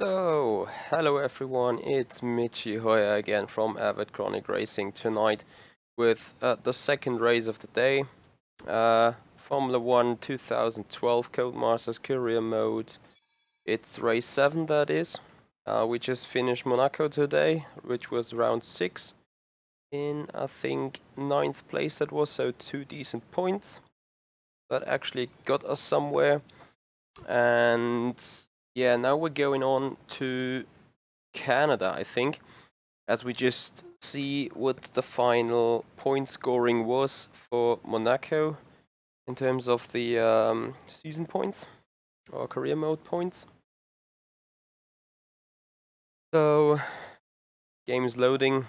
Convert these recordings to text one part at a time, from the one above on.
So, hello everyone, it's Michi Hoyer again from Avid Chronic Racing tonight with the second race of the day, Formula 1 2012 Codemasters Career Mode. It's race 7 that is. We just finished Monaco today, which was round 6 in I think 9th place that was, so 2 decent points. That actually got us somewhere. And yeah, now we're going on to Canada, I think, as we just see what the final point scoring was for Monaco in terms of the season points or career mode points. So, game is loading.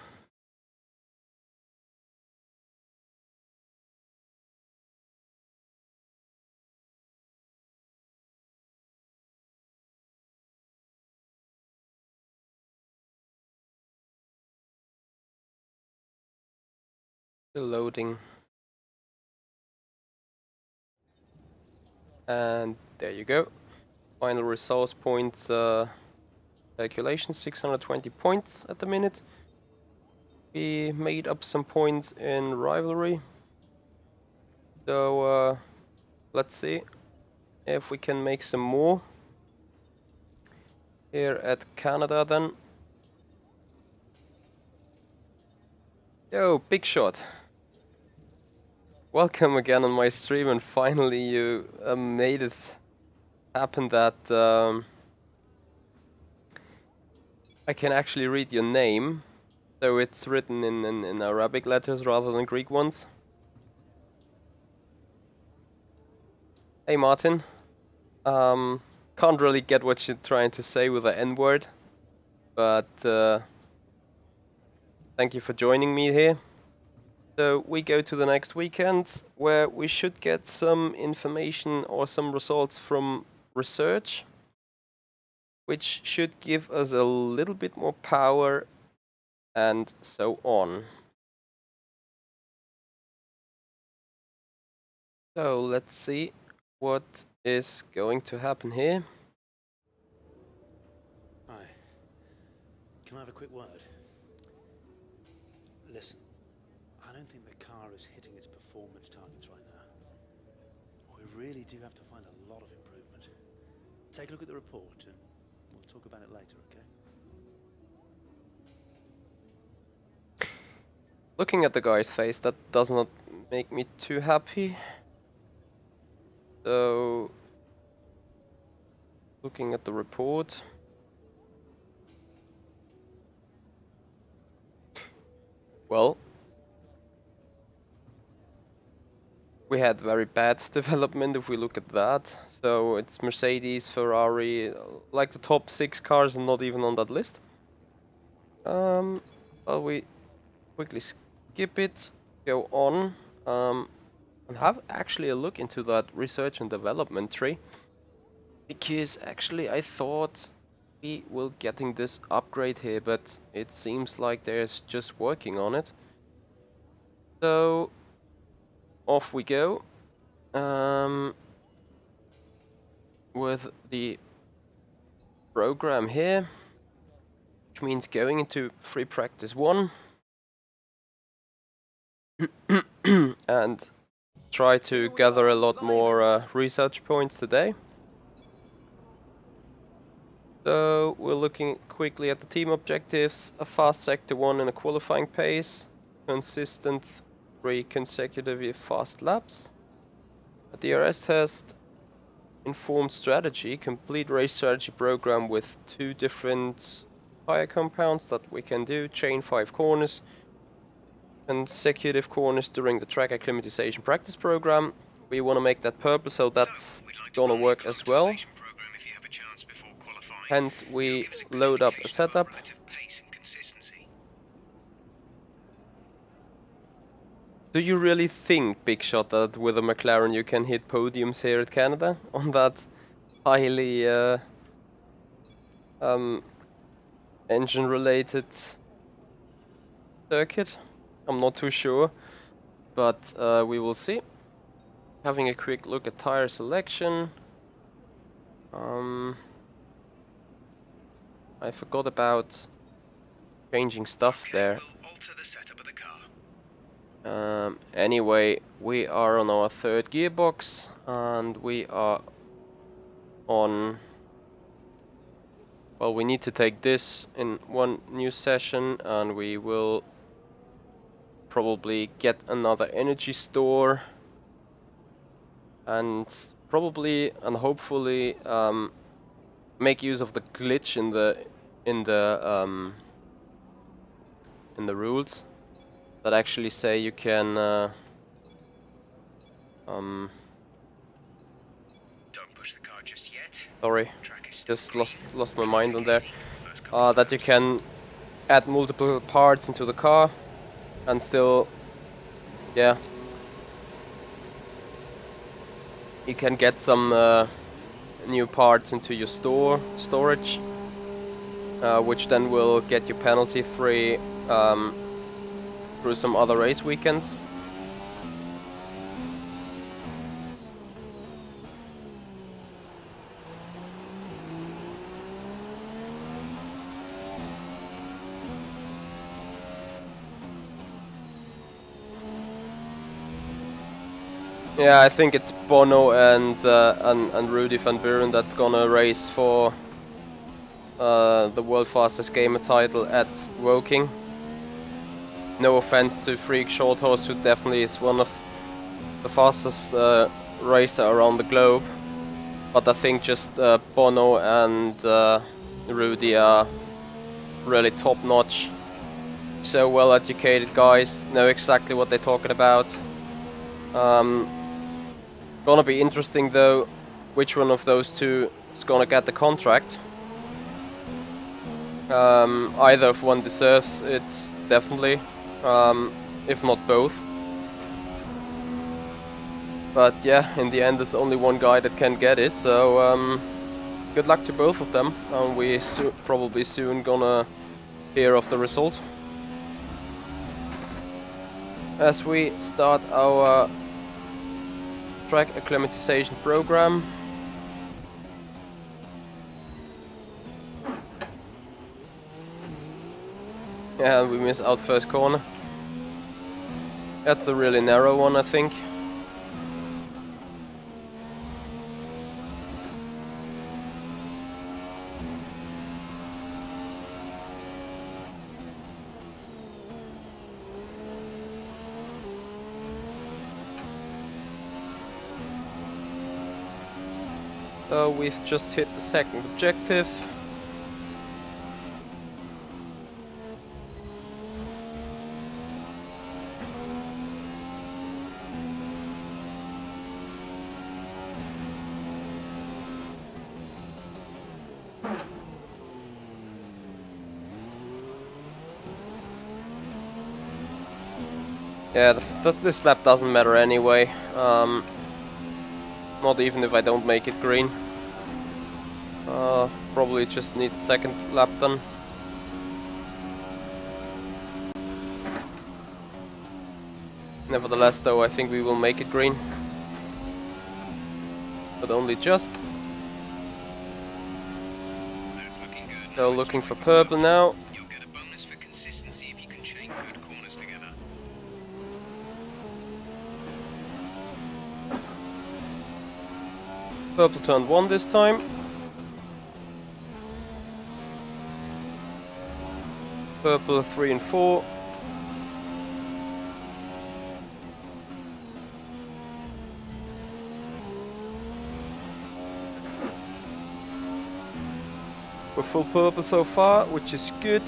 Still loading. And there you go. Final resource points calculation, 620 points at the minute. We made up some points in rivalry. So let's see if we can make some more here at Canada then. Yo, Big Shot. Welcome again on my stream, and finally you made it happen that I can actually read your name. So it's written in Arabic letters rather than Greek ones. Hey Martin. Can't really get what you're trying to say with the N-word, but thank you for joining me here. So we go to the next weekend where we should get some information or some results from research, which should give us a little bit more power and so on. So let's see what is going to happen here. Hi. Can I have a quick word? Listen, I don't think the car is hitting its performance targets right now. We really do have to find a lot of improvement. Take a look at the report and we'll talk about it later, okay? Looking at the guy's face, that does not make me too happy. So, looking at the report. Well, we had very bad development if we look at that. So it's Mercedes, Ferrari, like the top 6 cars are not even on that list. Well, we quickly skip it, go on, and have actually a look into that research and development tree. Because actually I thought we will getting this upgrade here, but it seems like there's just working on it. So off we go with the program here, which means going into free practice 1 and try to gather a lot more research points today. So we're looking quickly at the team objectives: a fast sector 1 in a qualifying pace, consistent 3 consecutively fast laps, a DRS test, informed strategy, complete race strategy program with 2 different tire compounds that we can do, chain 5 corners, consecutive corners during the track acclimatization practice program. We want to make that purple, so that's gonna work as well. Hence we load up a setup. Do you really think, Big Shot, that with a McLaren you can hit podiums here at Canada on that highly engine related circuit? I'm not too sure, but we will see. Having a quick look at tire selection. I forgot about changing stuff there. We'll alter the setup of the car. Anyway, we are on our third gearbox and we are on... Well, we need to take this in one new session and we will probably get another energy store and probably and hopefully make use of the glitch in the rules that actually say you can Don't push the car just yet. sorry, just lost my mind on there. That you can add multiple parts into the car and still, yeah, you can get some new parts into your storage, which then will get you penalty free through some other race weekends. Yeah, I think it's Bono and Rudy van Buren that's gonna race for the world fastest gamer title at Woking. No offense to Freak Shorthorse, who definitely is one of the fastest racer around the globe, but I think just Bono and Rudy are really top notch. So well educated guys, know exactly what they're talking about. Gonna be interesting though, which one of those two is gonna get the contract. Either of one deserves it, definitely, if not both. But yeah, in the end it's only one guy that can get it, so good luck to both of them, and we probably soon gonna hear of the result. As we start our track acclimatization program. Yeah, we miss out first corner. That's a really narrow one, I think. So we've just hit the second objective. Yeah, this lap doesn't matter anyway. Not even if I don't make it green. Probably just need a second lap done. Nevertheless though, I think we will make it green. But only just. So looking for purple now. You'll get a bonus for consistency if you can chain good corners together. Purple turned 1 this time. Purple 3 and 4. We're full purple so far, which is good.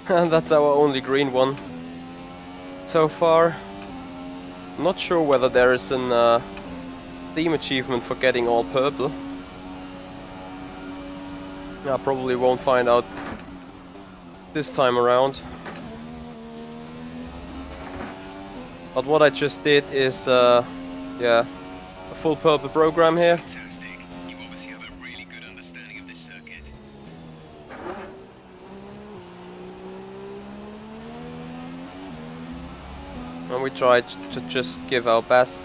And that's our only green one so far. Not sure whether there is an team achievement for getting all purple. I probably won't find out this time around. But what I just did is, yeah, a full purple program here. Fantastic. You obviously have a really good understanding of this circuit. And we tried to just give our best.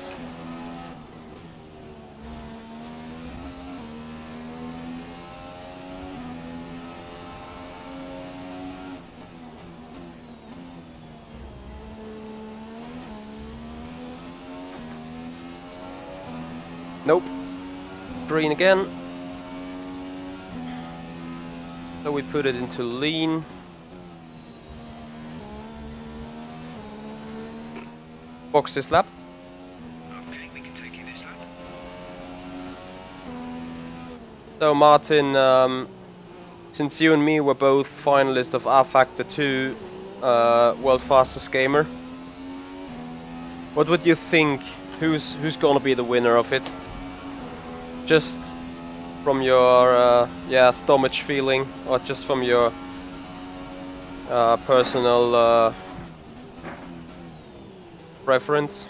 Nope. Green again. So we put it into lean. Box this lap. Okay, we can take you this lap. So Martin, since you and me were both finalists of rFactor 2 World Fastest Gamer, what would you think? Who's gonna be the winner of it? Just from your stomach feeling, or just from your personal preference?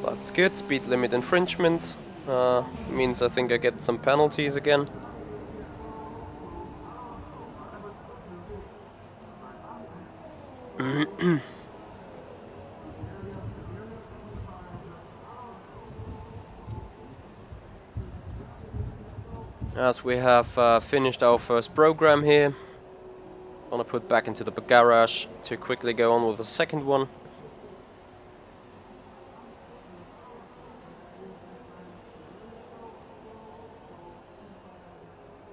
That's good. Speed limit infringement means I think I get some penalties again. As we have finished our first program here, gonna put back into the garage to quickly go on with the second one.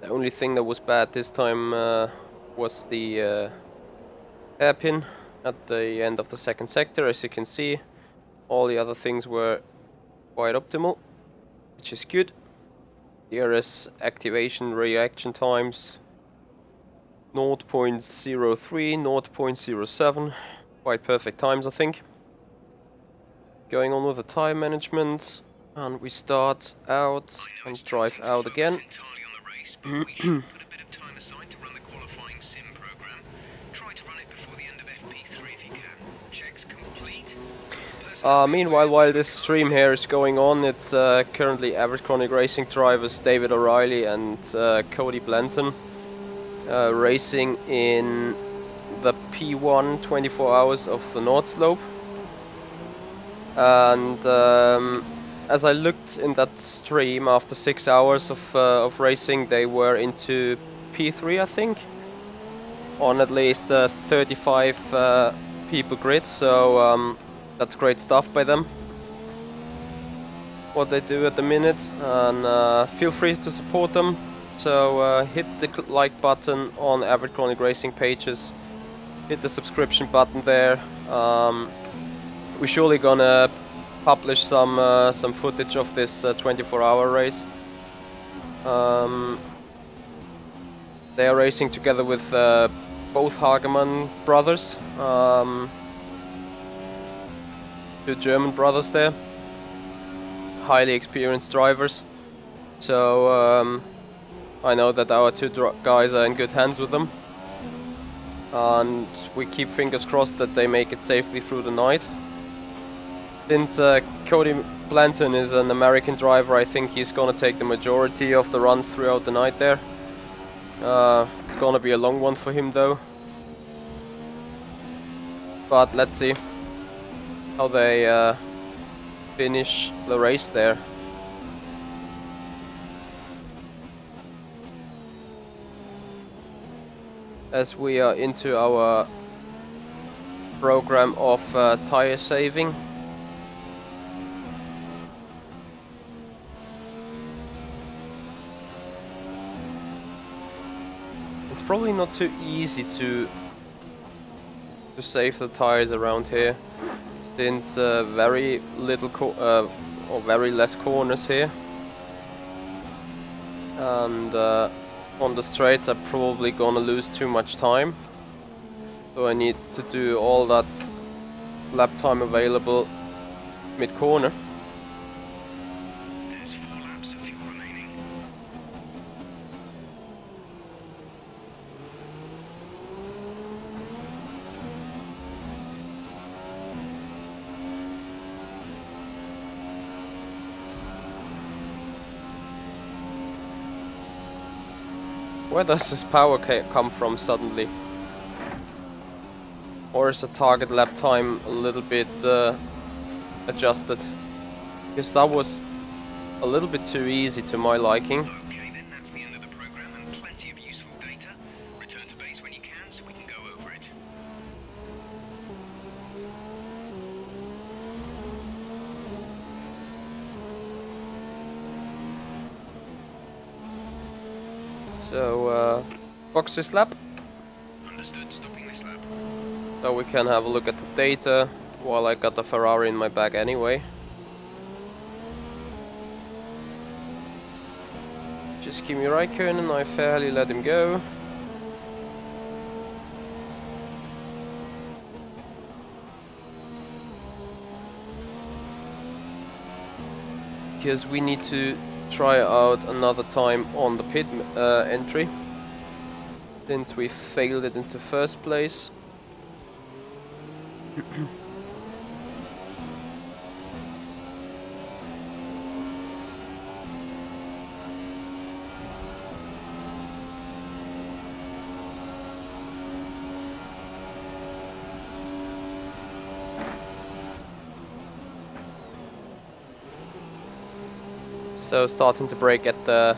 The only thing that was bad this time was the hairpin at the end of the second sector. As you can see, all the other things were quite optimal, which is good. DRS activation reaction times 0.03, 0.07, quite perfect times I think. Going on with the tire management, and we start out and drive out again. But we should put a bit of time aside to run the qualifying sim program. Try to run it before the end of FP3 if you can. Checks complete. Meanwhile, while this stream here is going on, it's currently Avid Chronic Racing drivers David O'Reilly and Cody Blanton racing in the P1 24 hours of the North Slope. And as I looked in that stream, after 6 hours of racing, they were into P3, I think, on at least 35 people grid. So that's great stuff by them, what they do at the minute, and feel free to support them. So hit the like button on Avid Chronic Racing pages, hit the subscription button there. We're surely gonna publish some footage of this 24-hour race. They are racing together with both Hagemann brothers, two German brothers there, highly experienced drivers. So I know that our two guys are in good hands with them, and we keep fingers crossed that they make it safely through the night. Since Cody Blanton is an American driver, I think he's gonna take the majority of the runs throughout the night there. It's gonna be a long one for him though. But let's see how they finish the race there. As we are into our program of tire saving. It's probably not too easy to save the tires around here, since very little or very less corners here, and on the straights I'm probably gonna lose too much time, so I need to do all that lap time available mid-corner. There's 4 laps of fuel remaining. Where does this power come from suddenly? Or is the target lap time a little bit adjusted? Because that was a little bit too easy to my liking. Okay then, that's the end of the program and plenty of useful data. Return to base when you can so we can go over it. So, box this lap, Understood, stopping this lap. so we can have a look at the data while I got the Ferrari in my bag anyway. Just Kimi Raikkonen, I fairly let him go. Because we need to try out another time on the pit entry, since we failed it into first place. So starting to brake at the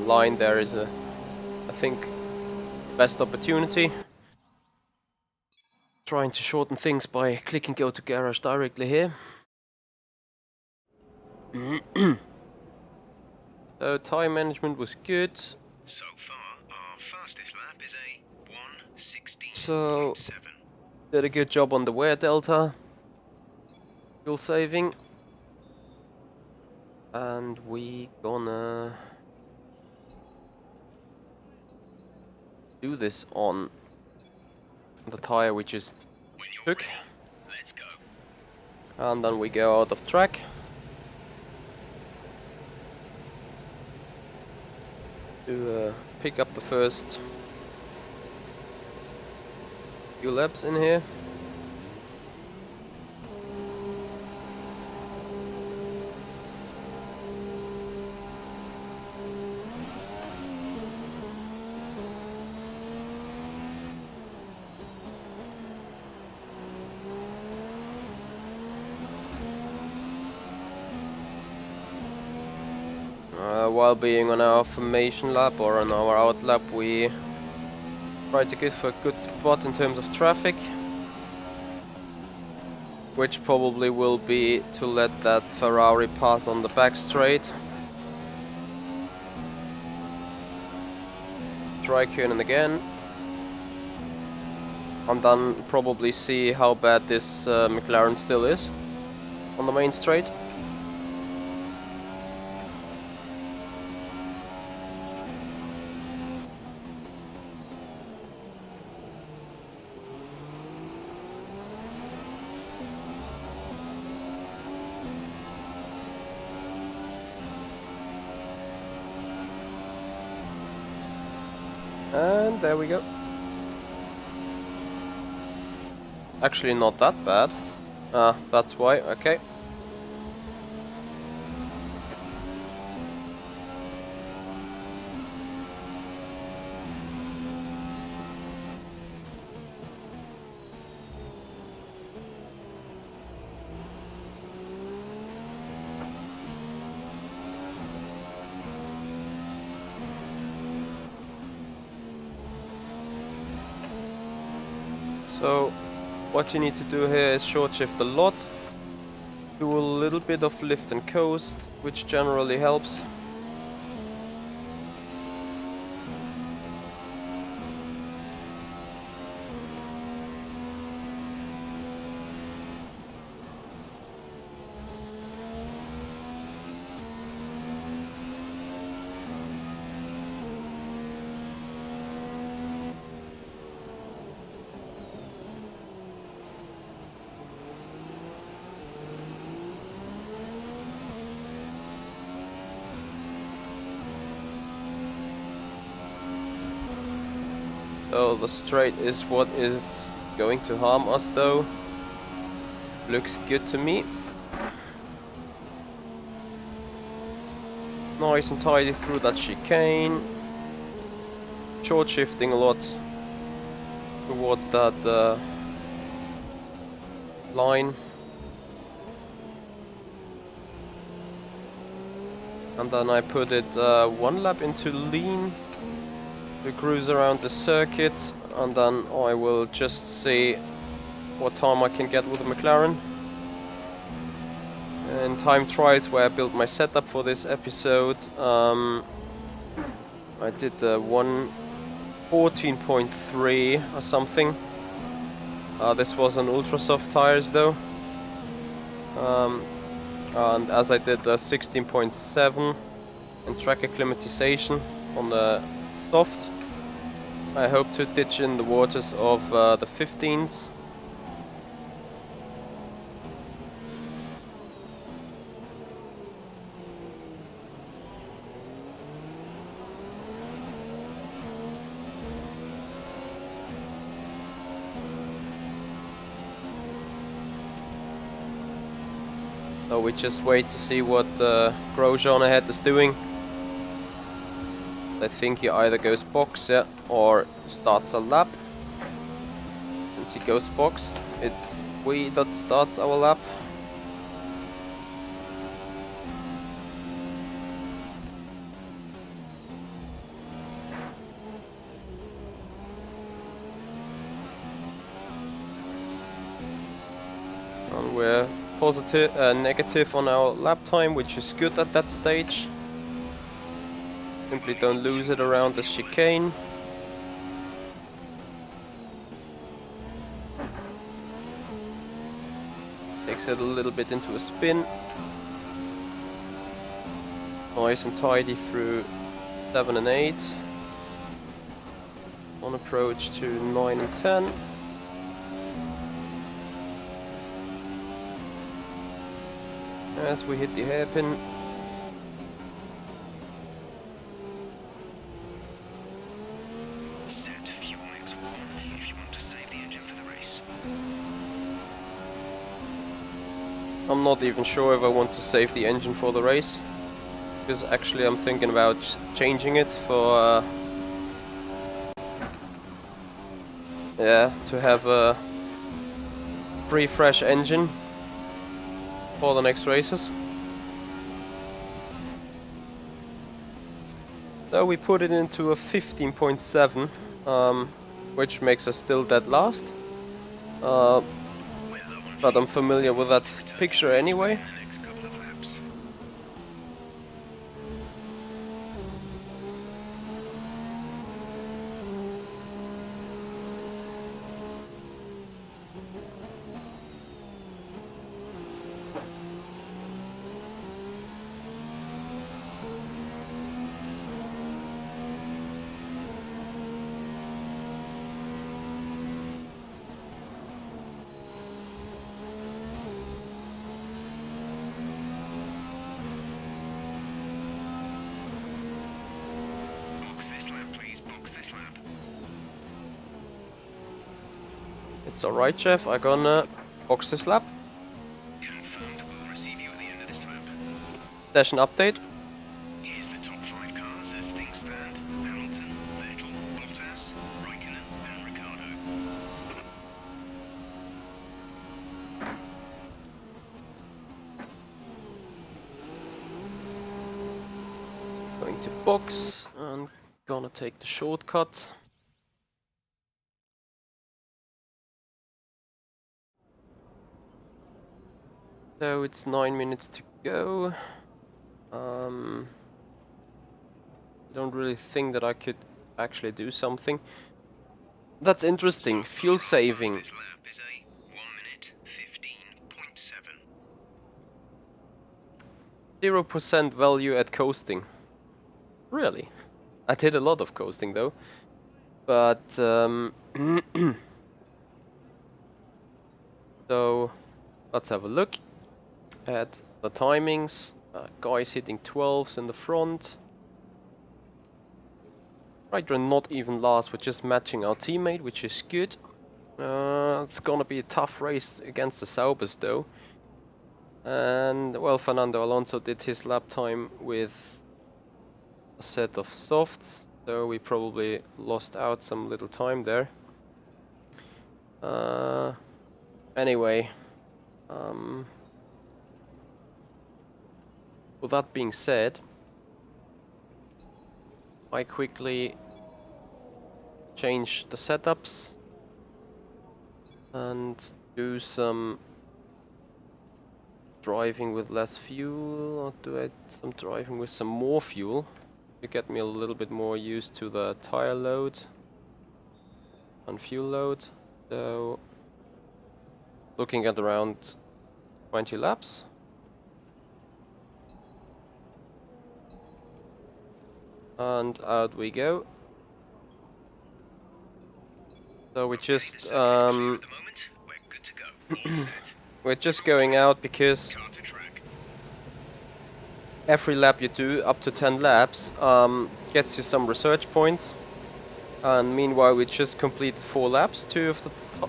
line there is I think, best opportunity. Trying to shorten things by clicking go to garage directly here. So time management was good. So far, our fastest lap is a 1:16.7. So did a good job on the wear delta, fuel saving, and we gonna do this on the tire we just When you're took, ready, let's go. and then we go out of track. To pick up the first few laps in here. While being on our formation lap or on our out lap, we try to get for a good spot in terms of traffic, which probably will be to let that Ferrari pass on the back straight. Try Raikkonen again, and then probably see how bad this McLaren still is on the main straight. And there we go. Actually not that bad. Ah, that's why, okay. So what you need to do here is short shift a lot, do a little bit of lift and coast, which generally helps. So the straight is what is going to harm us though. Looks good to me. Nice and tidy through that chicane. short shifting a lot towards that line. And then I put it one lap into lean to cruise around the circuit, and then I will just see what time I can get with the McLaren. And time trials where I built my setup for this episode, I did the 114.3 or something. This was on ultra soft tires though. And as I did the 16.7 and track acclimatization on the soft, I hope to ditch in the waters of the 15s. So we just wait to see what Grosjean ahead is doing. I think he either goes box, yeah, or starts a lap. Since he goes box, it's we that starts our lap. And we're negative on our lap time, which is good at that stage. Simply don't lose it around the chicane. Takes it a little bit into a spin. Nice and tidy through 7 and 8. On approach to 9 and 10. As we hit the hairpin. Set fuel mix 1 if you want to save the engine for the race. I'm not even sure if I want to save the engine for the race, because actually I'm thinking about changing it for to have a pretty fresh engine for the next races. So we put it into a 15.7, which makes us still dead last. But I'm familiar with that picture anyway. It's alright, Jeff, I'm gonna box this lap. Confirmed, we'll receive you at the end of this lap. Session update. Here's the top 5 cars as things stand. Hamilton, Vettel, Bottas, Raikkonen and Ricciardo. Going to box and gonna take the shortcut. So it's 9 minutes to go. I don't really think that I could actually do something. That's interesting. Fuel saving. This lap is a 1 minute 15.7. 0% value at coasting. Really? I did a lot of coasting though. But so let's have a look at the timings. Guys hitting 12s in the front. Right, we're not even last, we're just matching our teammate, which is good. It's gonna be a tough race against the Saubers though. And well, Fernando Alonso did his lap time with a set of softs. so we probably lost out some little time there. Anyway, with that being said, I quickly change the setups and do some driving with less fuel, or do some driving with some more fuel to get me a little bit more used to the tire load and fuel load. So looking at around 20 laps. And out we go. So we just we're just going out because every lap you do, up to 10 laps, gets you some research points. And meanwhile we just completed 4 laps, 2 of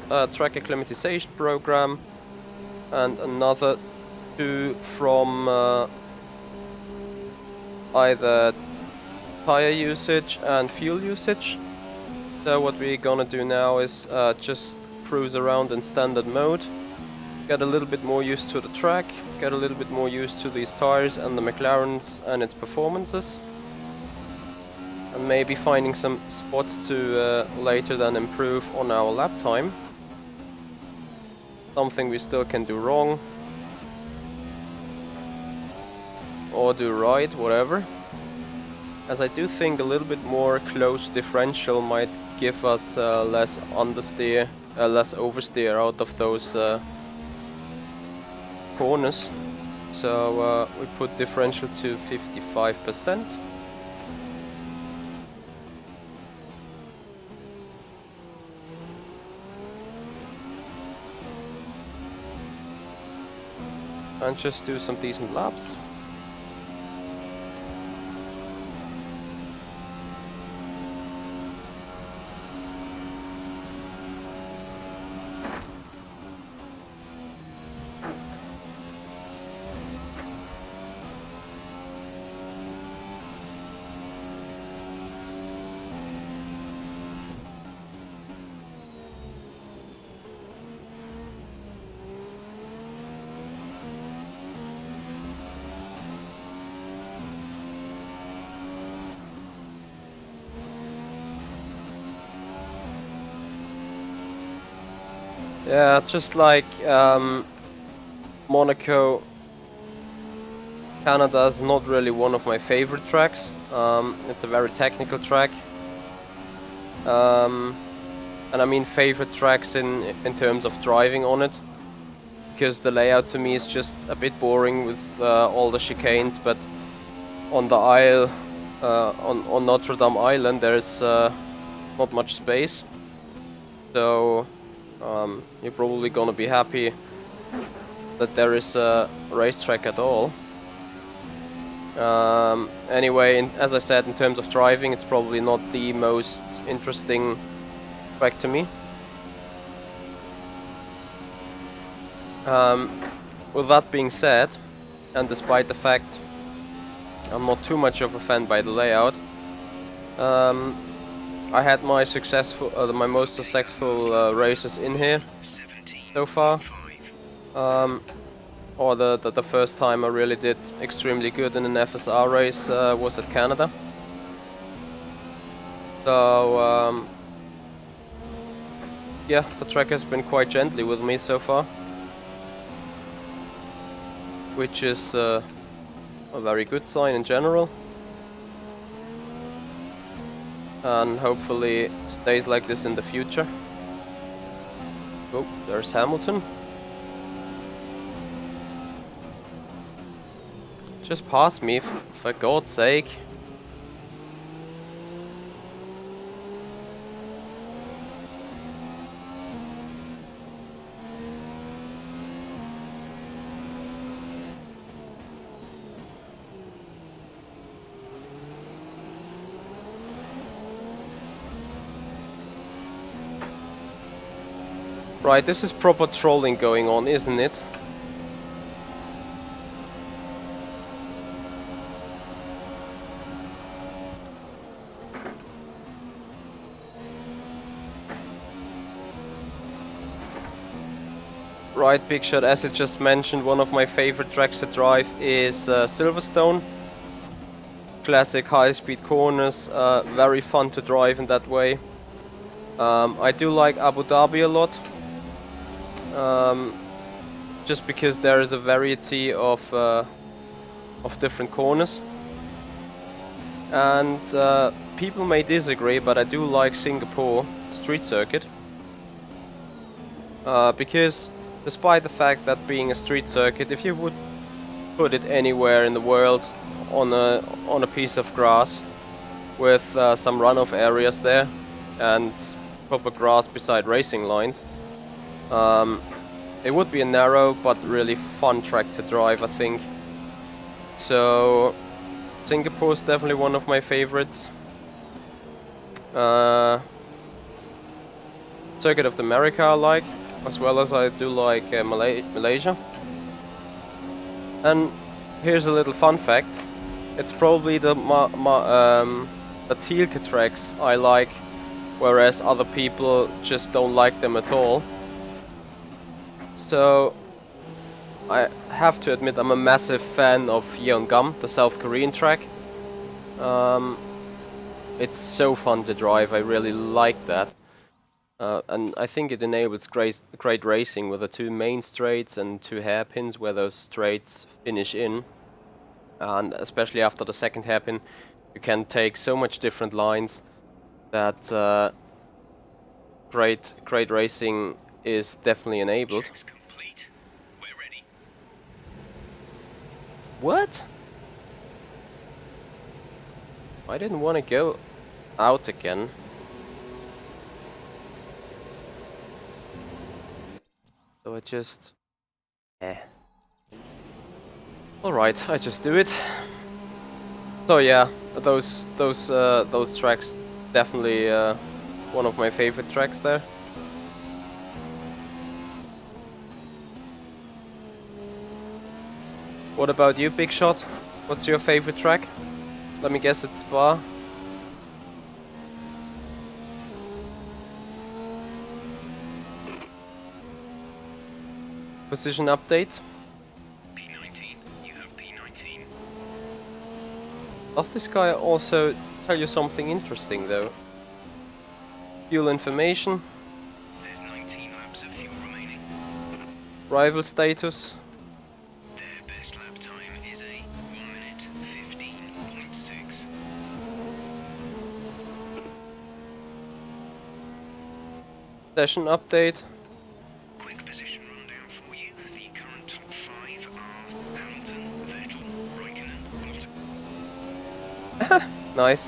the track acclimatization program, and another 2 from either tire usage and fuel usage. So what we're gonna do now is just cruise around in standard mode, get a little bit more used to the track, get a little bit more used to these tires and the McLarens and its performances, and maybe finding some spots to later then improve on our lap time. Something we still can do wrong or do right, whatever. As I do think a little bit more close differential might give us less understeer, less oversteer out of those corners. So we put differential to 55%. And just do some decent laps. Yeah, just like Monaco, Canada is not really one of my favorite tracks. It's a very technical track. And I mean favorite tracks in terms of driving on it. Because the layout to me is just a bit boring with all the chicanes, but on the Isle, on Notre-Dame Island, there's not much space. So you're probably gonna be happy that there is a racetrack at all. Anyway, as I said, in terms of driving, it's probably not the most interesting track to me. With that being said, and despite the fact I'm not too much of a fan by the layout, I had my my most successful races in here so far. Or the first time I really did extremely good in an FSR race was at Canada. So yeah, the track has been quite gently with me so far, which is a very good sign in general, and hopefully stays like this in the future. Oh, there's Hamilton. Just pass me, for God's sake. Right, this is proper trolling going on, isn't it? right, Big Shot, as I just mentioned, one of my favorite tracks to drive is Silverstone. Classic high-speed corners, very fun to drive in that way. I do like Abu Dhabi a lot, just because there is a variety of different corners. And people may disagree, but I do like Singapore street circuit, because despite the fact that being a street circuit, if you would put it anywhere in the world on a piece of grass with some runoff areas there and proper grass beside racing lines, it would be a narrow but really fun track to drive, I think. So Singapore is definitely one of my favorites. Circuit of America I like, as well as I do like Malaysia. And here's a little fun fact: it's probably the Tilke tracks I like, whereas other people just don't like them at all. So I have to admit I'm a massive fan of Yeongam, the South Korean track. It's so fun to drive, I really like that. And I think it enables great racing with the two main straights and two hairpins where those straights finish in. And especially after the second hairpin, you can take so much different lines that great racing is definitely enabled. Checks complete. We're ready. What? I didn't want to go out again. So I just... Alright, I just do it. So yeah, those tracks, definitely one of my favorite tracks there. What about you, Big Shot? What's your favorite track? Let me guess, it's Spa. Position update. P19, you have P19. Does this guy also tell you something interesting though? Fuel information. There's 19 laps of fuel remaining. Rival status. Their best lap time is a 1 minute 15.6. Session update. Quick position rundown for you. The current top 5 are Hamilton, Vettel, Raikkonen, Bottas. Nice.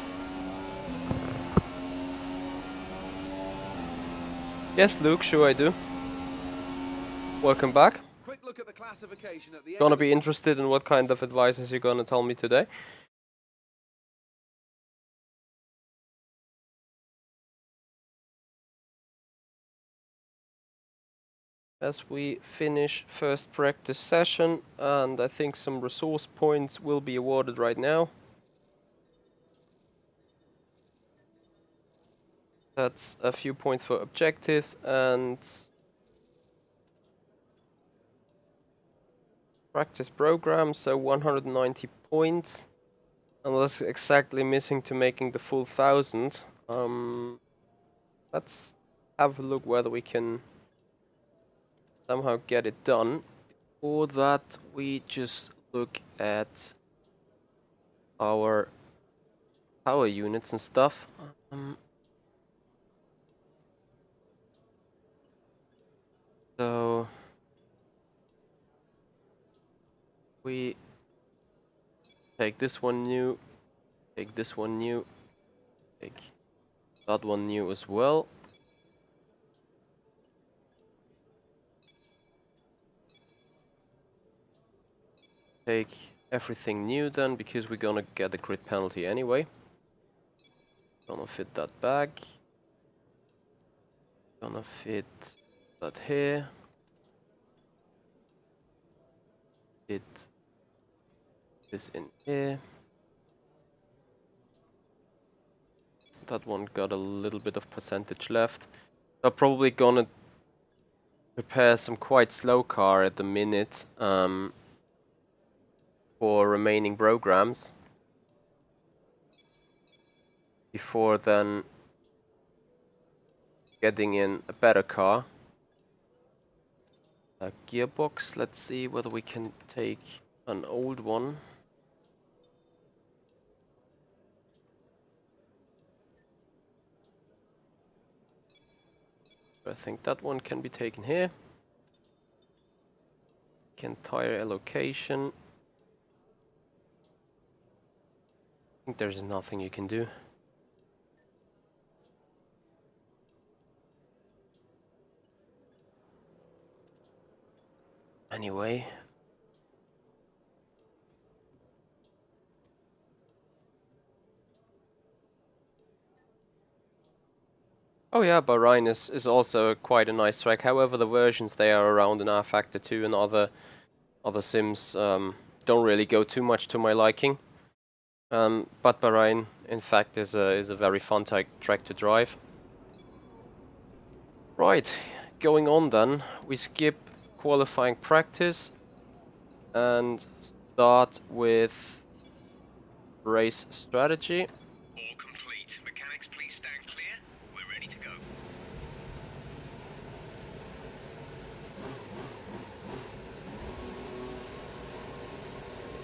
Yes, Luke, sure I do. Welcome back. Quick look at the classification at the end Gonna of be the interested in what kind of advices you're gonna tell me today. As we finish first practice session, and I think some resource points will be awarded right now. That's a few points for objectives and practice program, so 190 points. And that's exactly missing to making the full 1000. Let's have a look whether we can somehow get it done. Before that, we just look at our power units and stuff. So we take this one new, take this one new, take that one new as well. Take everything new then, because we're gonna get a grid penalty anyway. Gonna fit that back. Gonna fit that here. Fit this in here. That one got a little bit of percentage left. I'm probably gonna prepare some quite slow car at the minute for remaining programs before then getting in a better car. A gearbox, let's see whether we can take an old one. I think that one can be taken here. Can tire allocation. I think there's nothing you can do. Anyway. Oh yeah, Bahrain is also quite a nice track. However, the versions they are around in rFactor 2 and other sims don't really go too much to my liking. But Bahrain, in fact, is a very fun track to drive. Right, going on then, we skip qualifying practice and start with race strategy. All complete. Mechanics, please stand clear. We're ready to go.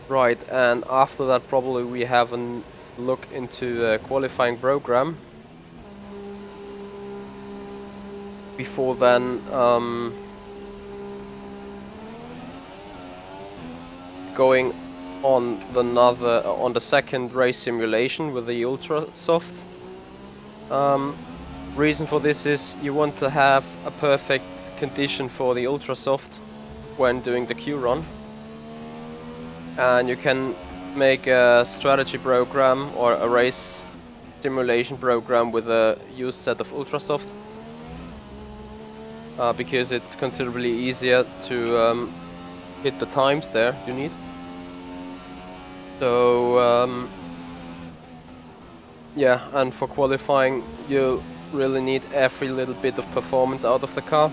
Right, and after that probably we have a look into the qualifying program. Before then, going on the second race simulation with the Ultra Soft. Reason for this is you want to have a perfect condition for the Ultra Soft when doing the Q run, and you can make a strategy program or a race simulation program with a used set of Ultra Soft. Because it's considerably easier to hit the times there you need. So yeah, and for qualifying you really need every little bit of performance out of the car.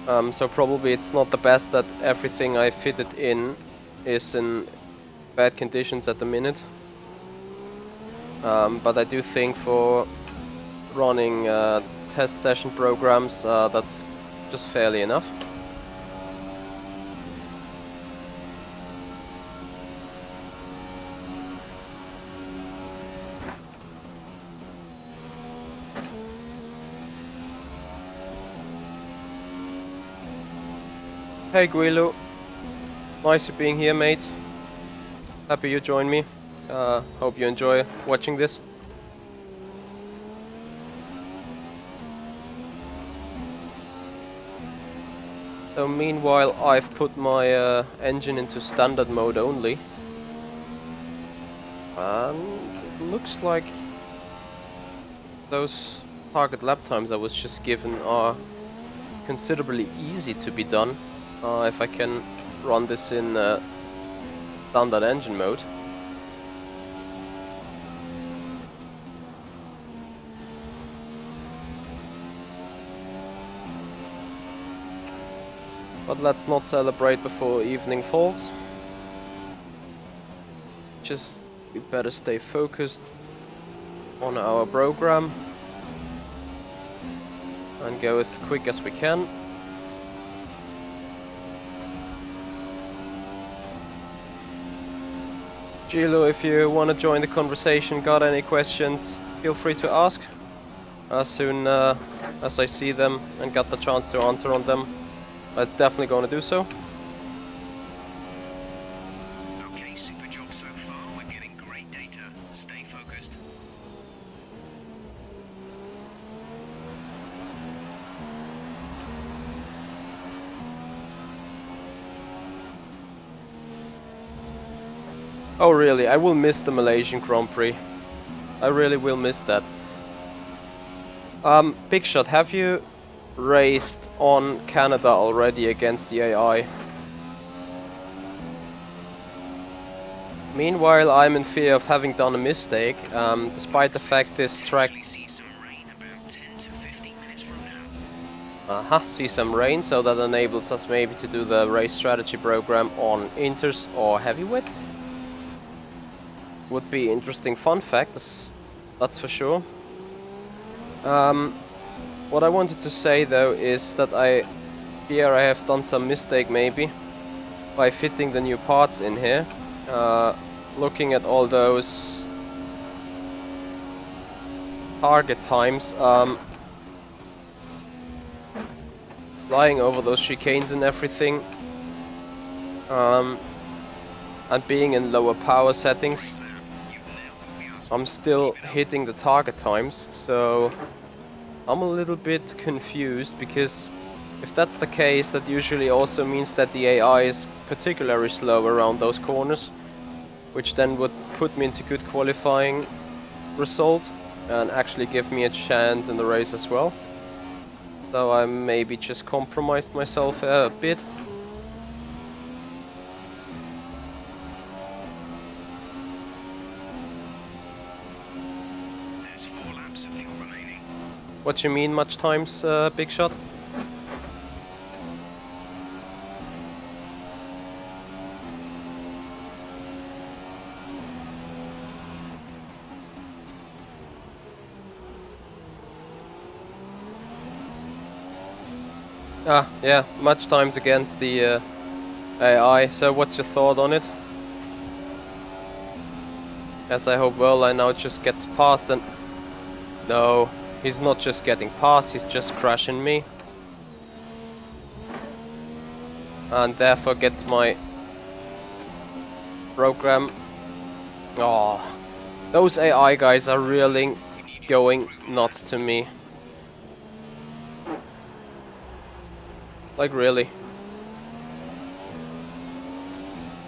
So probably it's not the best that everything I fitted in is in bad conditions at the minute. But I do think for running test session programs, that's just fairly enough. Hey Guilu, nice to being here, mate. Happy you joined me. Hope you enjoy watching this. So meanwhile I've put my engine into standard mode only, and it looks like those target lap times I was just given are considerably easy to be done if I can run this in standard engine mode. But let's not celebrate before evening falls. Just we better stay focused on our program and go as quick as we can. Gilo, if you want to join the conversation, got any questions, feel free to ask. As soon as I see them and got the chance to answer on them, I'm definitely going to do so. Okay, super job so far. We're getting great data. Stay focused. Oh really, I will miss the Malaysian Grand Prix. I really will miss that. Big Shot, have you raced on Canada already against the AI? Meanwhile, I'm in fear of having done a mistake, despite the fact this track... See some rain about 10 to 15 minutes from now. see some rain, so that enables us maybe to do the race strategy program on inters or heavyweights. Would be interesting fun fact, that's for sure. What I wanted to say though is that here I have done some mistake maybe by fitting the new parts in here. Looking at all those target times, flying over those chicanes and everything, and being in lower power settings, I'm still hitting the target times, so I'm a little bit confused, because if that's the case, that usually also means that the AI is particularly slow around those corners, which then would put me into good qualifying result and actually give me a chance in the race as well. So I maybe just compromised myself a bit. There's 4 laps of fuel remaining. What you mean, much times, Big Shot? Yeah, much times against the AI. So what's your thought on it? As I hope well, I now just get past and... No, he's not just getting past, he's just crashing me. And therefore gets my program... Oh, those AI guys are really going nuts to me. Like really.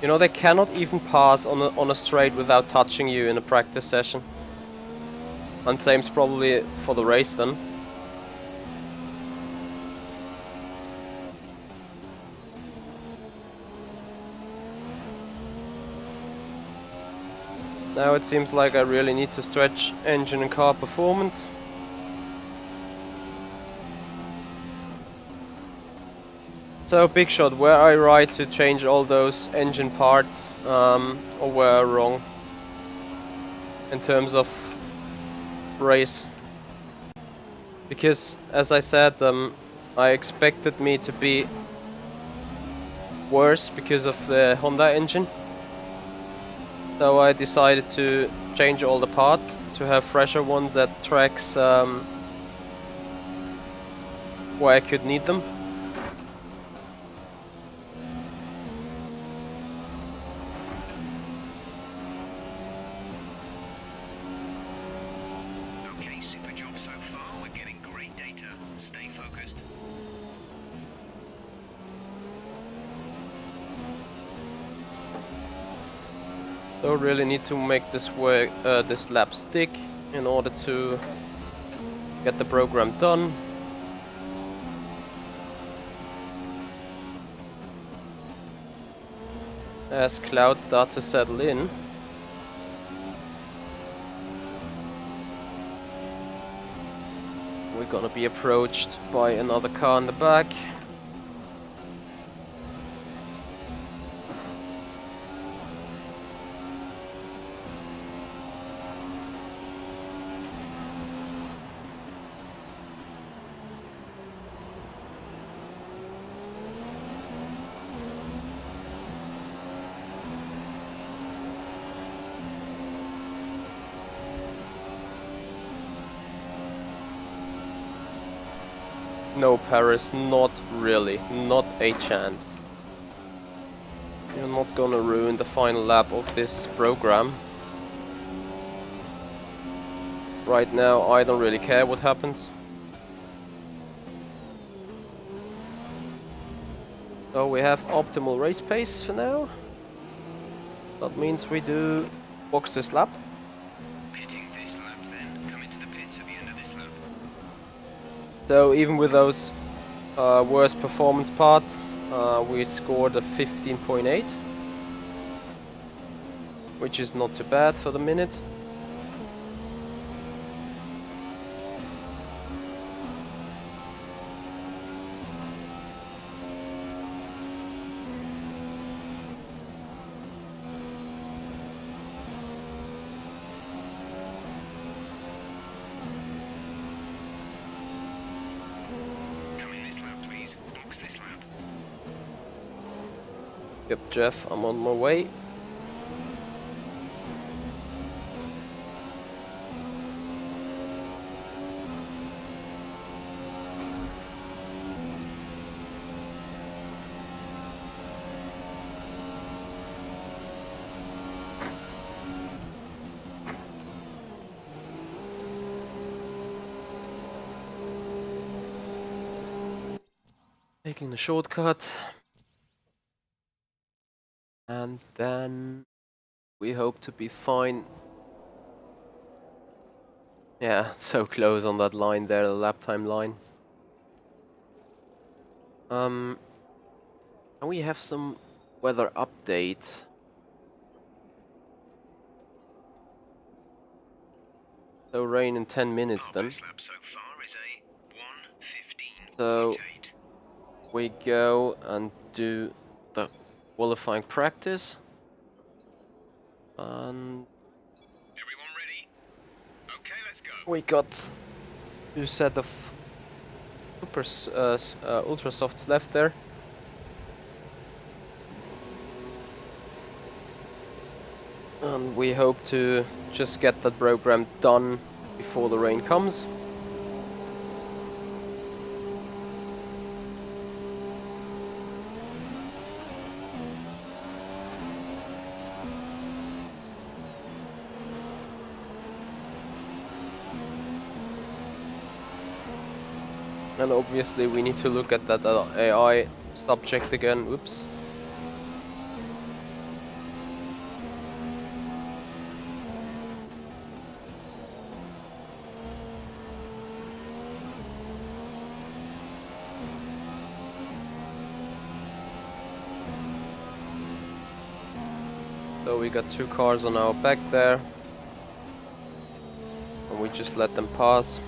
You know, they cannot even pass on a straight without touching you in a practice session. And same's probably for the race then. Now it seems like I really need to stretch engine and car performance. So Big Shot, were I right to change all those engine parts, or were I wrong in terms of race? Because as I said, I expected me to be worse because of the Honda engine. So I decided to change all the parts to have fresher ones at tracks where I could need them. Okay, super job so far. We're getting great data. Stay focused. So really need to make this work, this lap stick in order to get the program done. As clouds start to settle in. We're gonna be approached by another car in the back. No, Paris, not really. Not a chance. You're not gonna ruin the final lap of this program. Right now, I don't really care what happens. So we have optimal race pace for now. That means we do box this lap. Pitting this lap then. Come into the pits at the end of this lap. So even with those worst performance parts, we scored a 15.8, which is not too bad for the minute. Yep, Jeff, I'm on my way. Taking the shortcut. And then we hope to be fine. Yeah, so close on that line there, the lap time line. And we have some weather update. So rain in 10 minutes then. Best lap so far is a 1:15.8. So we go and do the qualifying practice. And Everyone ready? Okay, let's go. we got 2 set of ultra softs left there. And we hope to just get that program done before the rain comes. And obviously we need to look at that AI subject again. Oops. So we got 2 cars on our back there. And we just let them pass.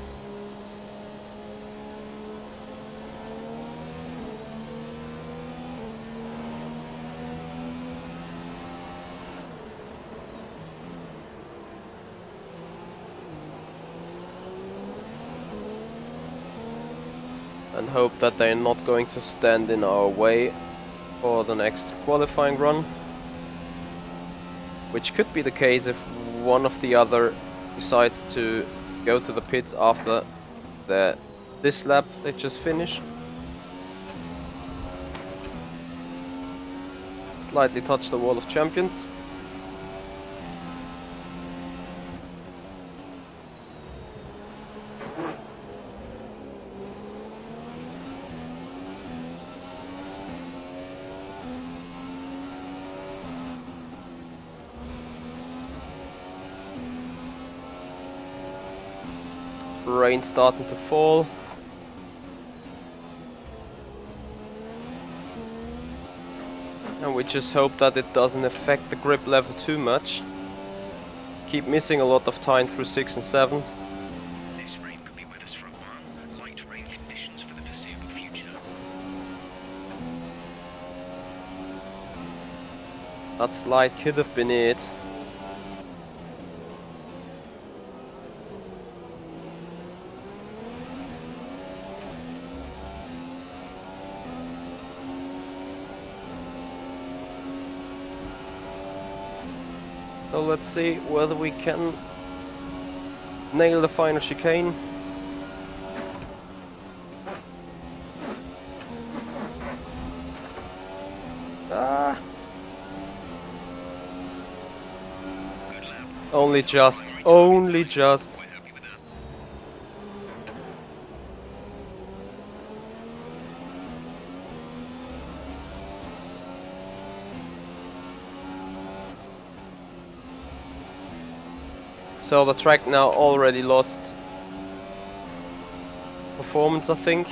And hope that they're not going to stand in our way for the next qualifying run. Which could be the case if one of the other decides to go to the pits after this lap they just finished. Slightly touch the wall of champions. Rain starting to fall. And we just hope that it doesn't affect the grip level too much. Keep missing a lot of time through 6 and 7. This rain could be with us for a while. Light rain conditions for the foreseeable future. That slide could have been it. So let's see whether we can nail the final chicane. Ah! Good lap. Only just. Quite happy with that. So the track now already lost performance, I think.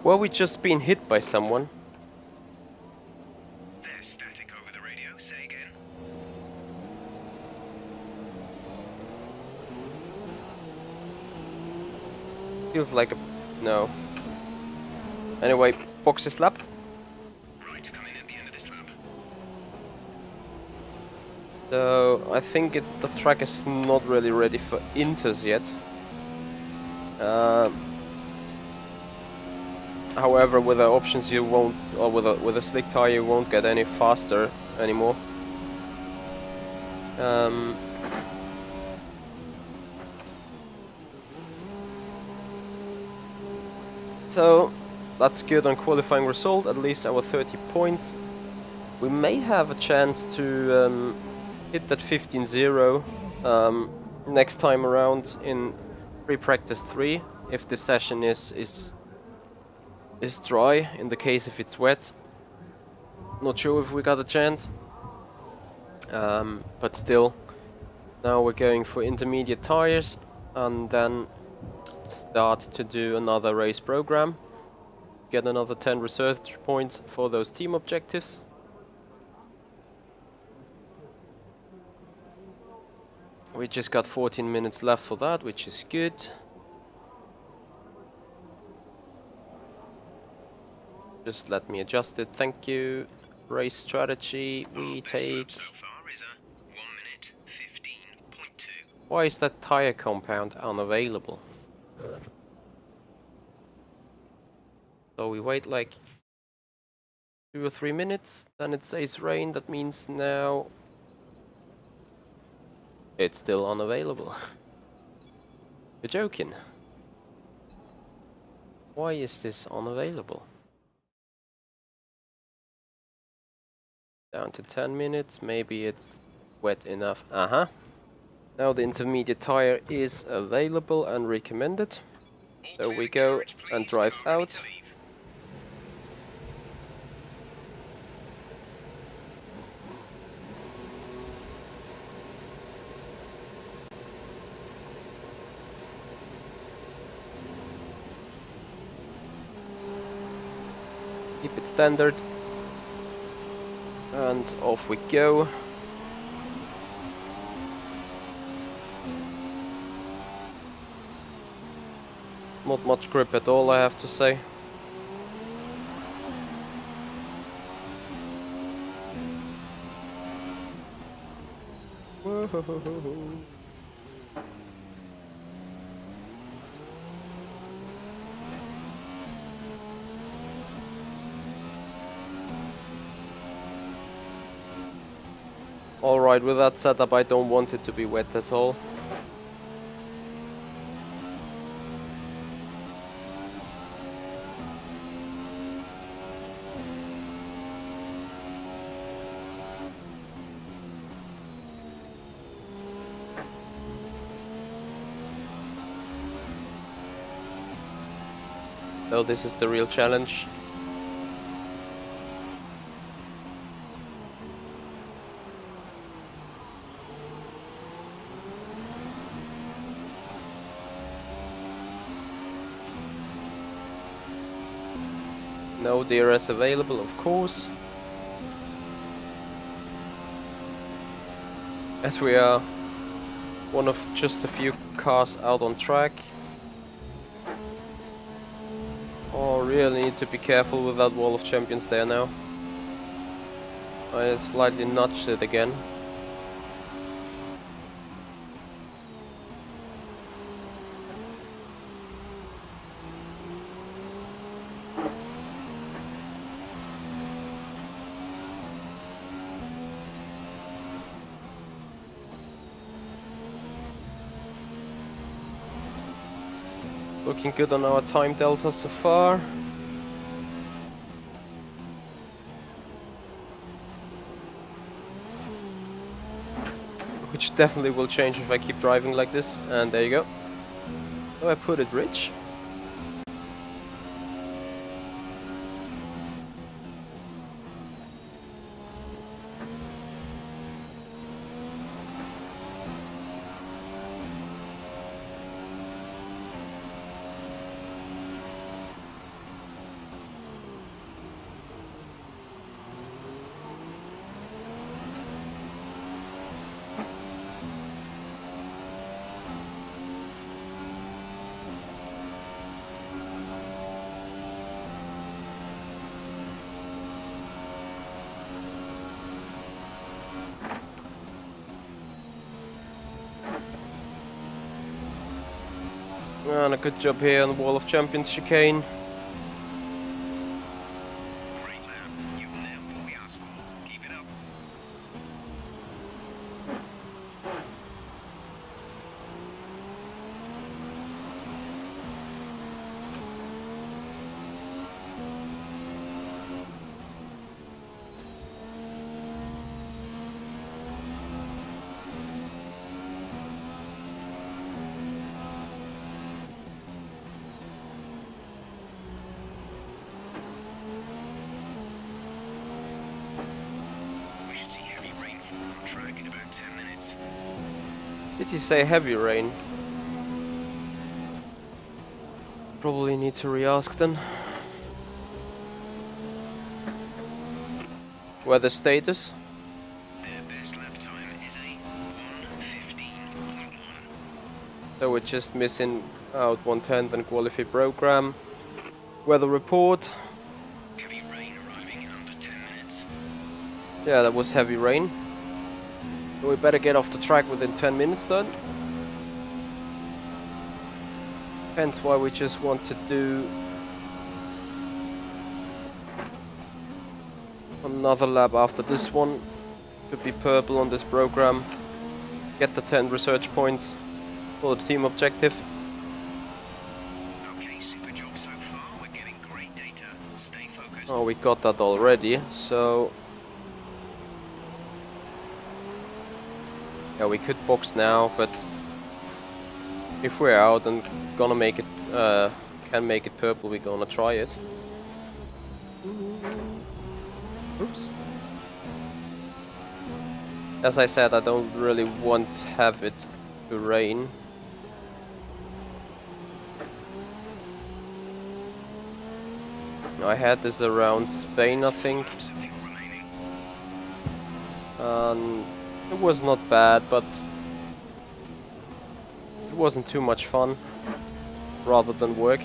Were we just being hit by someone? There's static over the radio. Say again. Feels like a... no. Anyway, boxes lap. Right, come in at the end of this lap. So I think the track is not really ready for inters yet. However, with the options you won't, or with a slick tire you won't get any faster anymore. So that's good on qualifying result, at least our 30 points. We may have a chance to hit that 15-0 next time around in pre-practice 3, if the session is dry. In the case if it's wet, not sure if we got a chance, but still, now we're going for intermediate tires and then start to do another race program, get another 10 research points for those team objectives. We just got 14 minutes left for that, which is good. Just let me adjust it, thank you. Race strategy, we take... So far is a 1 minute 15.2. Why is that tire compound unavailable? So we wait like 2 or 3 minutes, then it says rain, that means now it's still unavailable. You're joking. Why is this unavailable? Down to 10 minutes, maybe it's wet enough. Now the intermediate tire is available and recommended. So we go and drive out. Keep it standard. And off we go. Not much grip at all, I have to say. Whoa. Alright, with that setup I don't want it to be wet at all. So this is the real challenge. No DRS available, of course. As we are one of just a few cars out on track. Oh, really need to be careful with that wall of champions there now. I slightly nudged it again. Looking good on our time delta so far. Which definitely will change if I keep driving like this. And there you go. So I put it rich. And a good job here on the Wall of Champions chicane. Great lap. You've nailed what we asked for. Keep it up. We should see heavy rainfall on track in about 10 minutes. Did you say heavy rain? Probably need to re-ask then. Weather status? Their best lap time is a 1:15.1. So we're just missing out 1/10 and qualify program. Weather report. Heavy rain arriving under 10 minutes. Yeah, that was heavy rain. So we better get off the track within 10 minutes then. Hence why we just want to do another lap after this one. Could be purple on this program. Get the 10 research points for the team objective. Okay, super job so far. We're getting great data. Stay focused. Oh, we got that already, so yeah, we could box now, but if we're out and gonna make it, can make it purple, we're gonna try it. Oops. As I said, I don't really want to have it to rain. I had this around Spain, I think. Laps of fuel remaining. It was not bad, but it wasn't too much fun, rather than work.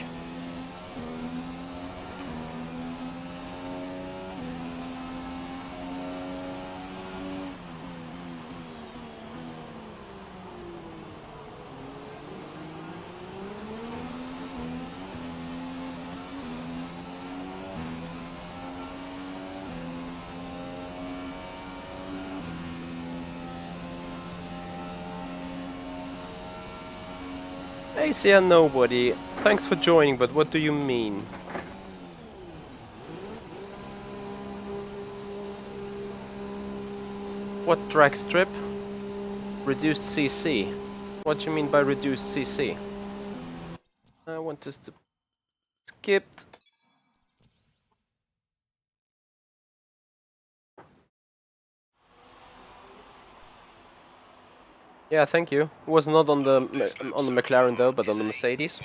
ACN nobody, thanks for joining, but what do you mean? What drag strip? Reduced CC. What do you mean by reduced CC? I want this to skipped. Yeah, thank you. It was not on the McLaren though, but on the Mercedes. 1:15.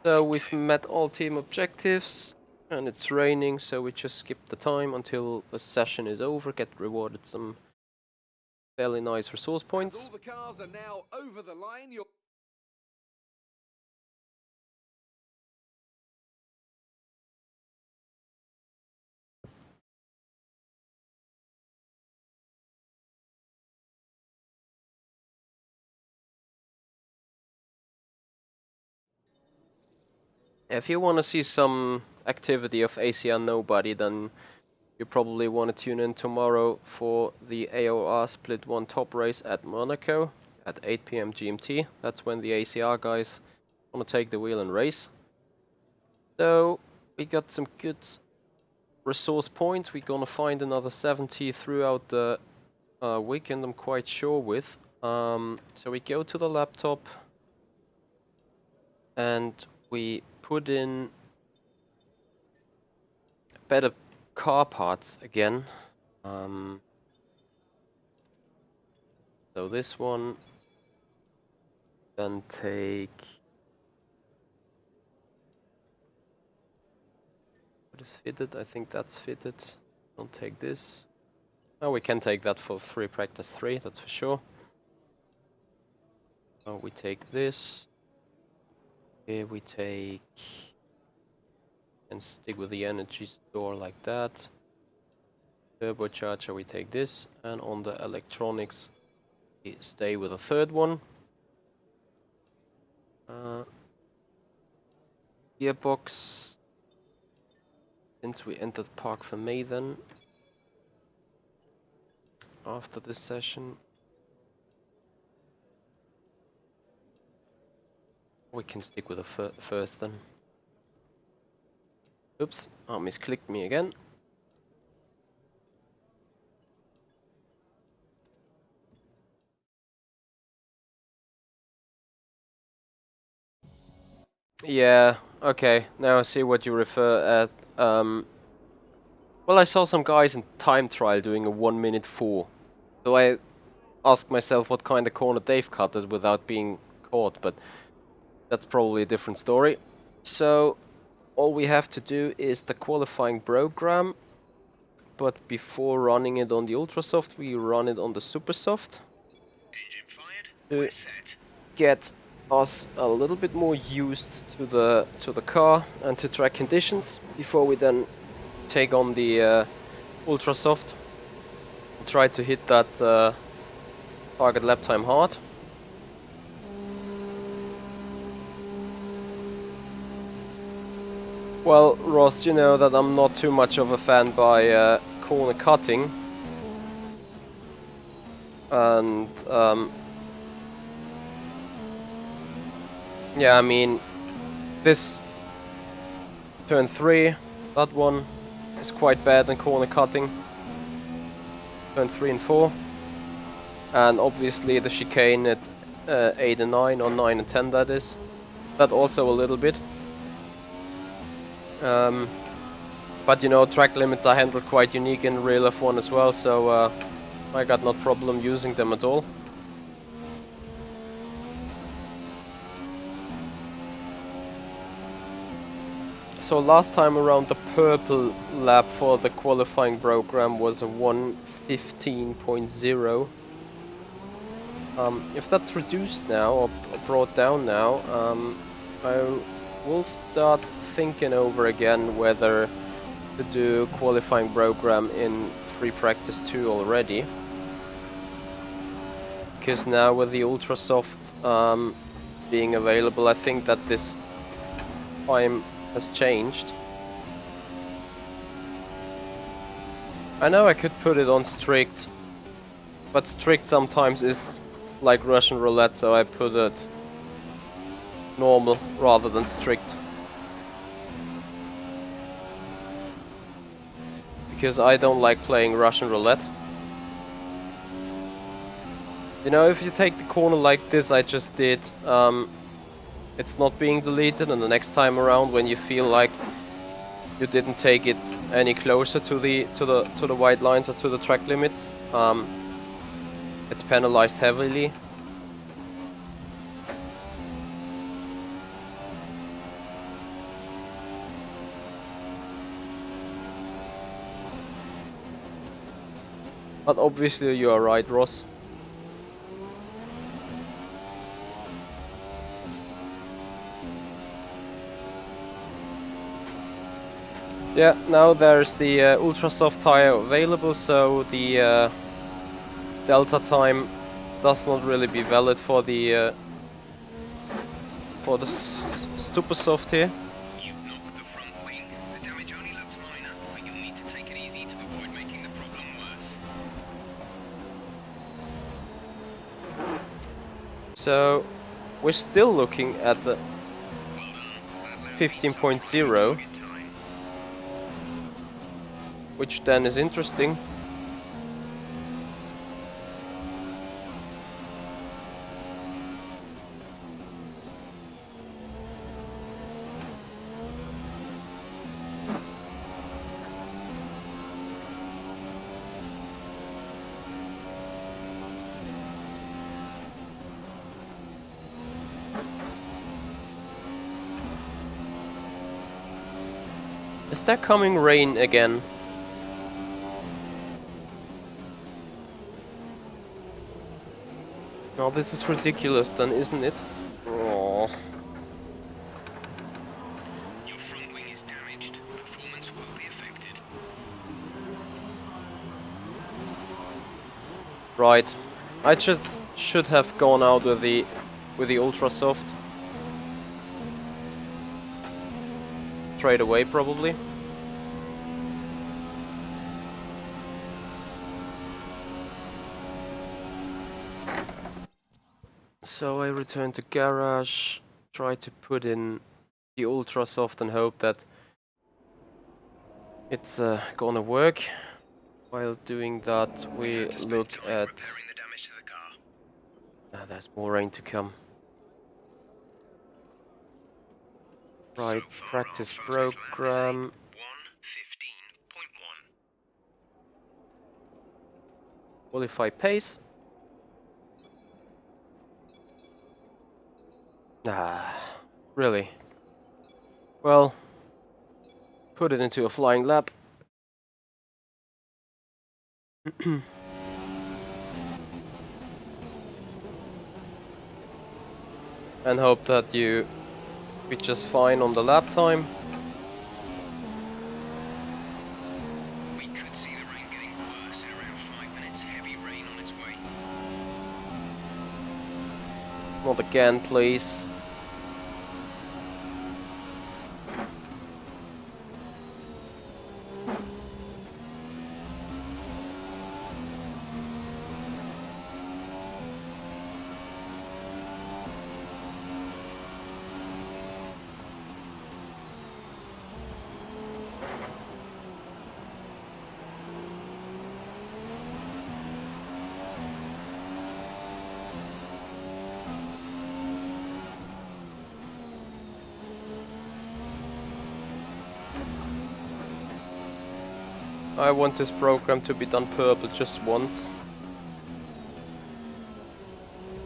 So we've met all team objectives, and it's raining, so we just skip the time until the session is over, get rewarded some fairly nice resource As points. all the cars are now over the line, you're If you want to see some activity of ACN Nobody, then you probably want to tune in tomorrow for the AOR Split 1 top race at Monaco at 8 PM GMT. That's when the ACR guys want to take the wheel and race. So we got some good resource points. We're gonna find another 70 throughout the weekend, I'm quite sure with. So we go to the laptop and we put in better car parts again. So this one, then take, what is fitted? I think that's fitted. Don't take this. Oh, we can take that for free practice 3, that's for sure. Oh, we take this. Here we take, and stick with the energy store like that. Turbocharger, we take this, and on the electronics we stay with a third one. Gearbox, since we entered Park for May then, after this session. We can stick with the first then. Oops, I misclicked me again. Yeah, okay, now I see what you refer at. Well, I saw some guys in time trial doing a 1 minute 4. So I asked myself what kind of corner they've cut it without being caught, but that's probably a different story. So all we have to do is the qualifying program, but before running it on the Ultrasoft, we run it on the Supersoft. Engine fired. To We're set. get us a little bit more used to the car and to track conditions before we then take on the Ultrasoft. Try to hit that target lap time hard. Well, Ross, you know that I'm not too much of a fan by corner cutting, and yeah, I mean, this turn 3, that one is quite bad in corner cutting. Turn 3 and 4, and obviously the chicane at 8 and 9, or 9 and 10 that is. That also a little bit. But you know, track limits are handled quite unique in real F1 as well, so I got no problem using them at all. So last time around, the purple lap for the qualifying program was a 1:15.0. If that's reduced now, or brought down now, I will start thinking over again whether to do qualifying program in free practice 2 already. Because now with the Ultrasoft being available, I think that this time has changed. I know I could put it on strict, but strict sometimes is like Russian roulette, so I put it normal rather than strict. Because I don't like playing Russian roulette. You know, if you take the corner like this I just did, it's not being deleted, and the next time around when you feel like you didn't take it any closer to the white lines or to the track limits, it's penalized heavily. But obviously you are right, Ross. Yeah, now there's the Ultrasoft tire available, so the delta time does not really be valid for the Supersoft here. You've knocked the front wing. The damage only looks minor, but you'll need to take it easy to avoid making the problem worse. So we're still looking at the 15.0, which then is interesting. Is there coming rain again? Oh, this is ridiculous then, isn't it? Oh. Your front wing is damaged. Performance will be affected. Right. I just should have gone out with the Ultrasoft. straight away probably. So I return to garage, try to put in the ultra soft and hope that it's gonna work. While doing that, we look at... repairing the damage to the car. there's more rain to come. Right, So far, practice our fastest lap is program. 1:15.1. Qualify pace. Really? Well, put it into a flying lap. And hope that you be just fine on the lap time. We could see the rain getting worse in around 5 minutes. Heavy rain on its way. Not again, please. I want this program to be done purple just once.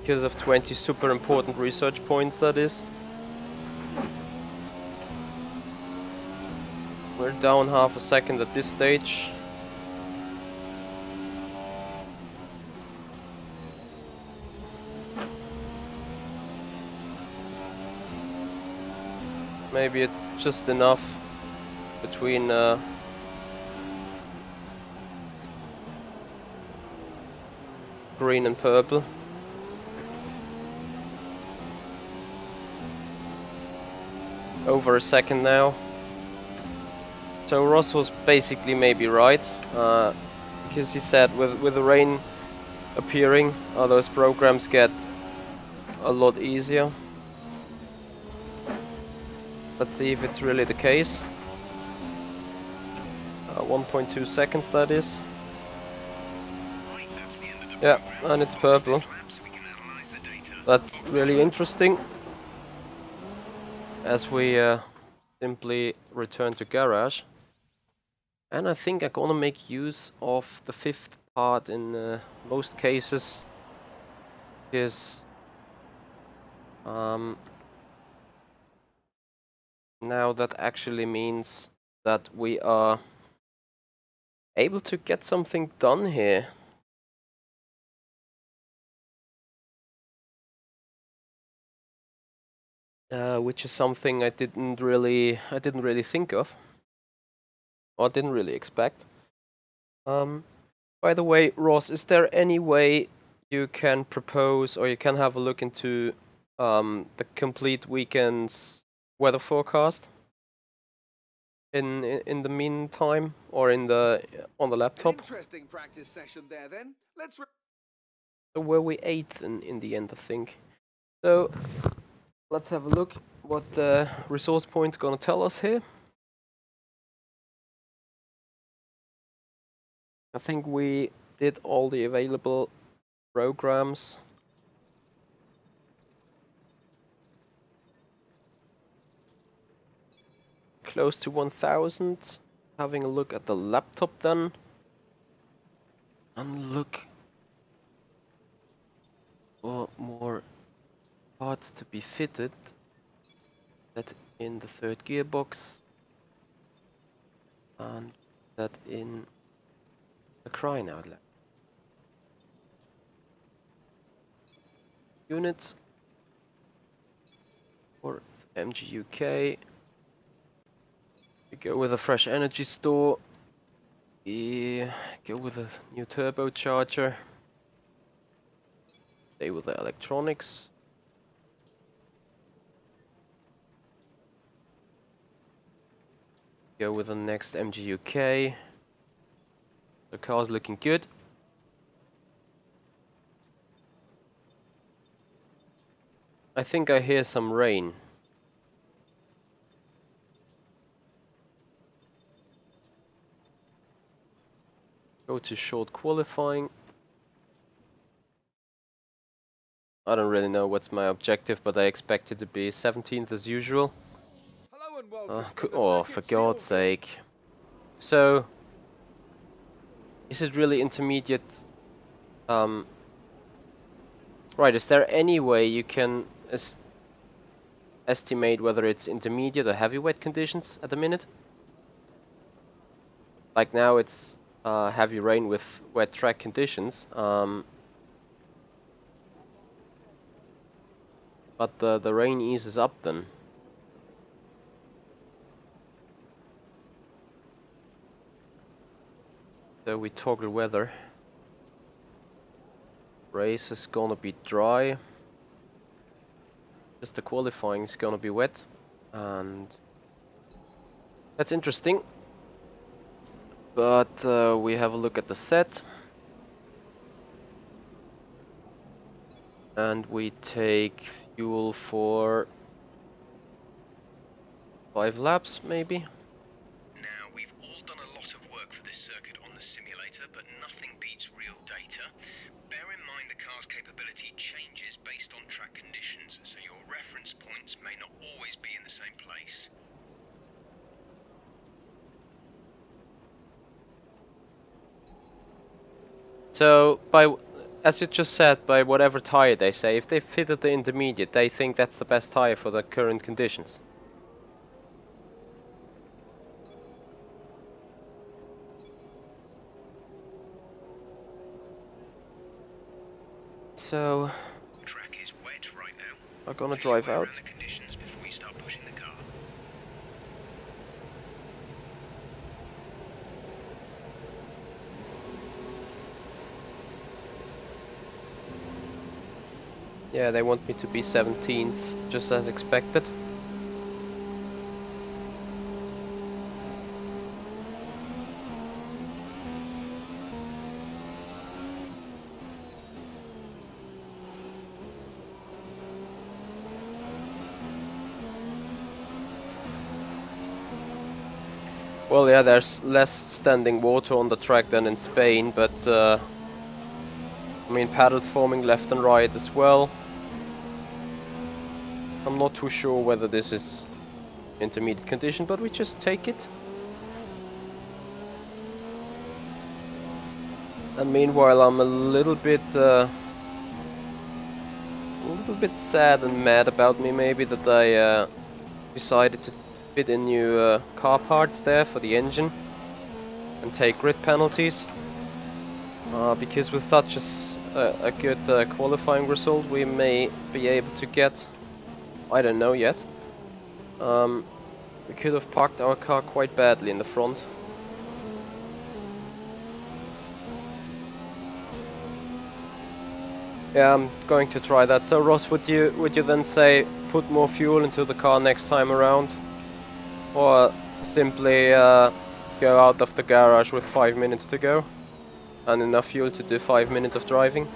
Because of 20 super important research points, that is. We're down half a second at this stage. Maybe it's just enough between green and purple. Over a second now. So Ross was basically maybe right, because he said with the rain appearing, those programs get a lot easier. Let's see if it's really the case. 1.2 seconds, that is. Right, that's the end of the Yeah, program. and it's purple. Fastest lap, so we can analyze the data. That's really interesting. As we simply return to garage. And I think I'm gonna make use of the fifth part in most cases. Because now that actually means that we are able to get something done here. Which is something I didn't really think of, or didn't really expect. By the way, Ross, is there any way you can propose, or you can have a look into the complete weekend's weather forecast in the meantime, or on the An laptop? interesting practice session there then. So were we 8th in the end, I think. So let's have a look what the resource point's gonna tell us here. I think we did all the available programs. Close to 1000. Having a look at the laptop then. And look for more parts to be fitted. That in the third gearbox. And that in the crying outlet. Units for MG UK. We go with a fresh energy store. We go with a new turbocharger. Stay with the electronics. Go with the next MG UK. The car's looking good. I think I hear some rain. Go to short qualifying. I don't really know what's my objective, but I expect it to be 17th as usual. Hello and welcome from the Oh, circuit for God's Silverstone. sake. So, is it really intermediate? Right, is there any way you can estimate whether it's intermediate or heavy wet conditions at the minute? Like now it's heavy rain with wet track conditions, but the rain eases up then. So we toggle weather. Race is gonna be dry. Just the qualifying is gonna be wet, and that's interesting. But we have a look at the set, and we take fuel for 5 laps, maybe. Now, we've all done a lot of work for this circuit on the simulator, but nothing beats real data. Bear in mind the car's capability changes based on track conditions, so your reference points may not always be in the same place. So, as you just said, by whatever tire they say, if they fitted the intermediate, they think that's the best tire for the current conditions. So, Track is wet right now. I'm gonna Feel your drive way out. around the conditions before you start pushing the car. Yeah, they want me to be 17th, just as expected. Well, yeah, there's less standing water on the track than in Spain, but I mean, paddles forming left and right as well. I'm not too sure whether this is intermediate condition, but we just take it. And meanwhile, I'm a little bit sad and mad about me, maybe, that I decided to fit in new car parts there for the engine and take grid penalties. Because with such a good qualifying result, we may be able to get, I don't know yet. We could have parked our car quite badly in the front. Yeah, I'm going to try that. So Ross, would you then say put more fuel into the car next time around, or simply go out of the garage with 5 minutes to go and enough fuel to do 5 minutes of driving?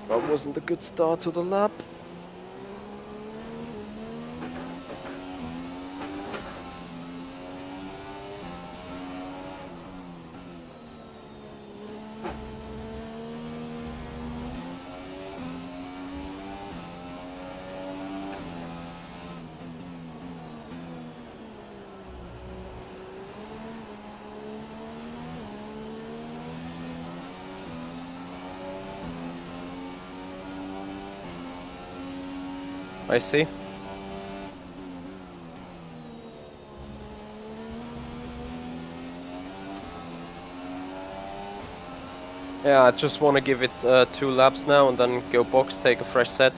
That wasn't a good start to the lap. I see. Yeah, I just want to give it 2 laps now and then go box, take a fresh set,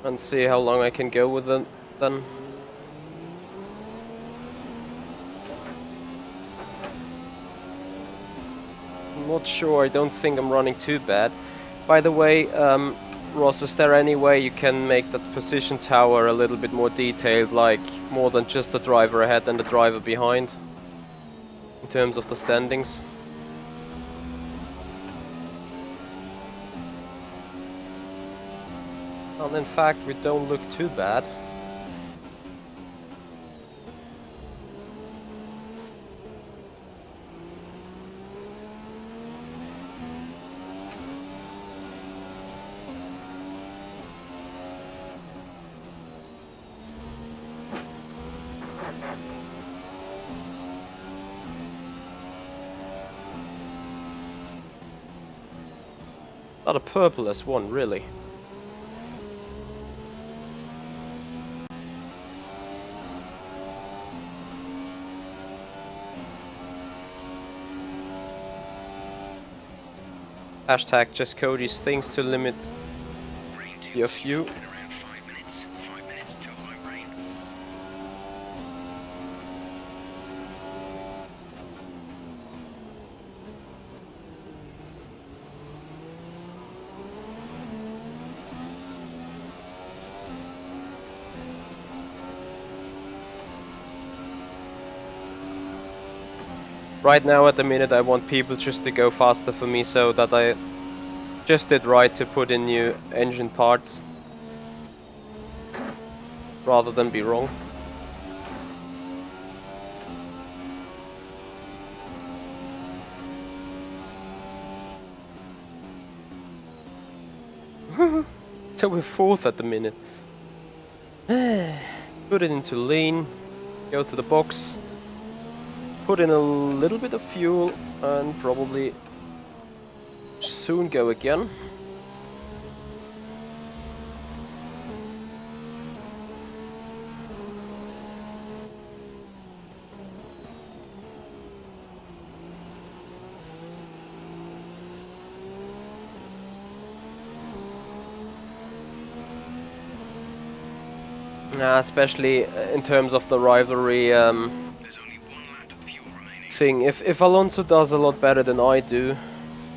and see how long I can go with it then. not sure, I don't think I'm running too bad. By the way, Ross, is there any way you can make that position tower a little bit more detailed, like more than just the driver ahead and the driver behind? In terms of the standings? And in fact, we don't look too bad. Not a purple S1, really. Hashtag just Cody's things to limit your view. Around 5 minutes. 5 minutes till high rain. Right now at the minute I want people just to go faster for me, so that I just did right to put in new engine parts rather than be wrong. So we're fourth at the minute. Put it into lean, go to the box, put in a little bit of fuel and probably soon go again. Especially in terms of the rivalry There's only 1 lap of fuel remaining. thing. If Alonso does a lot better than I do,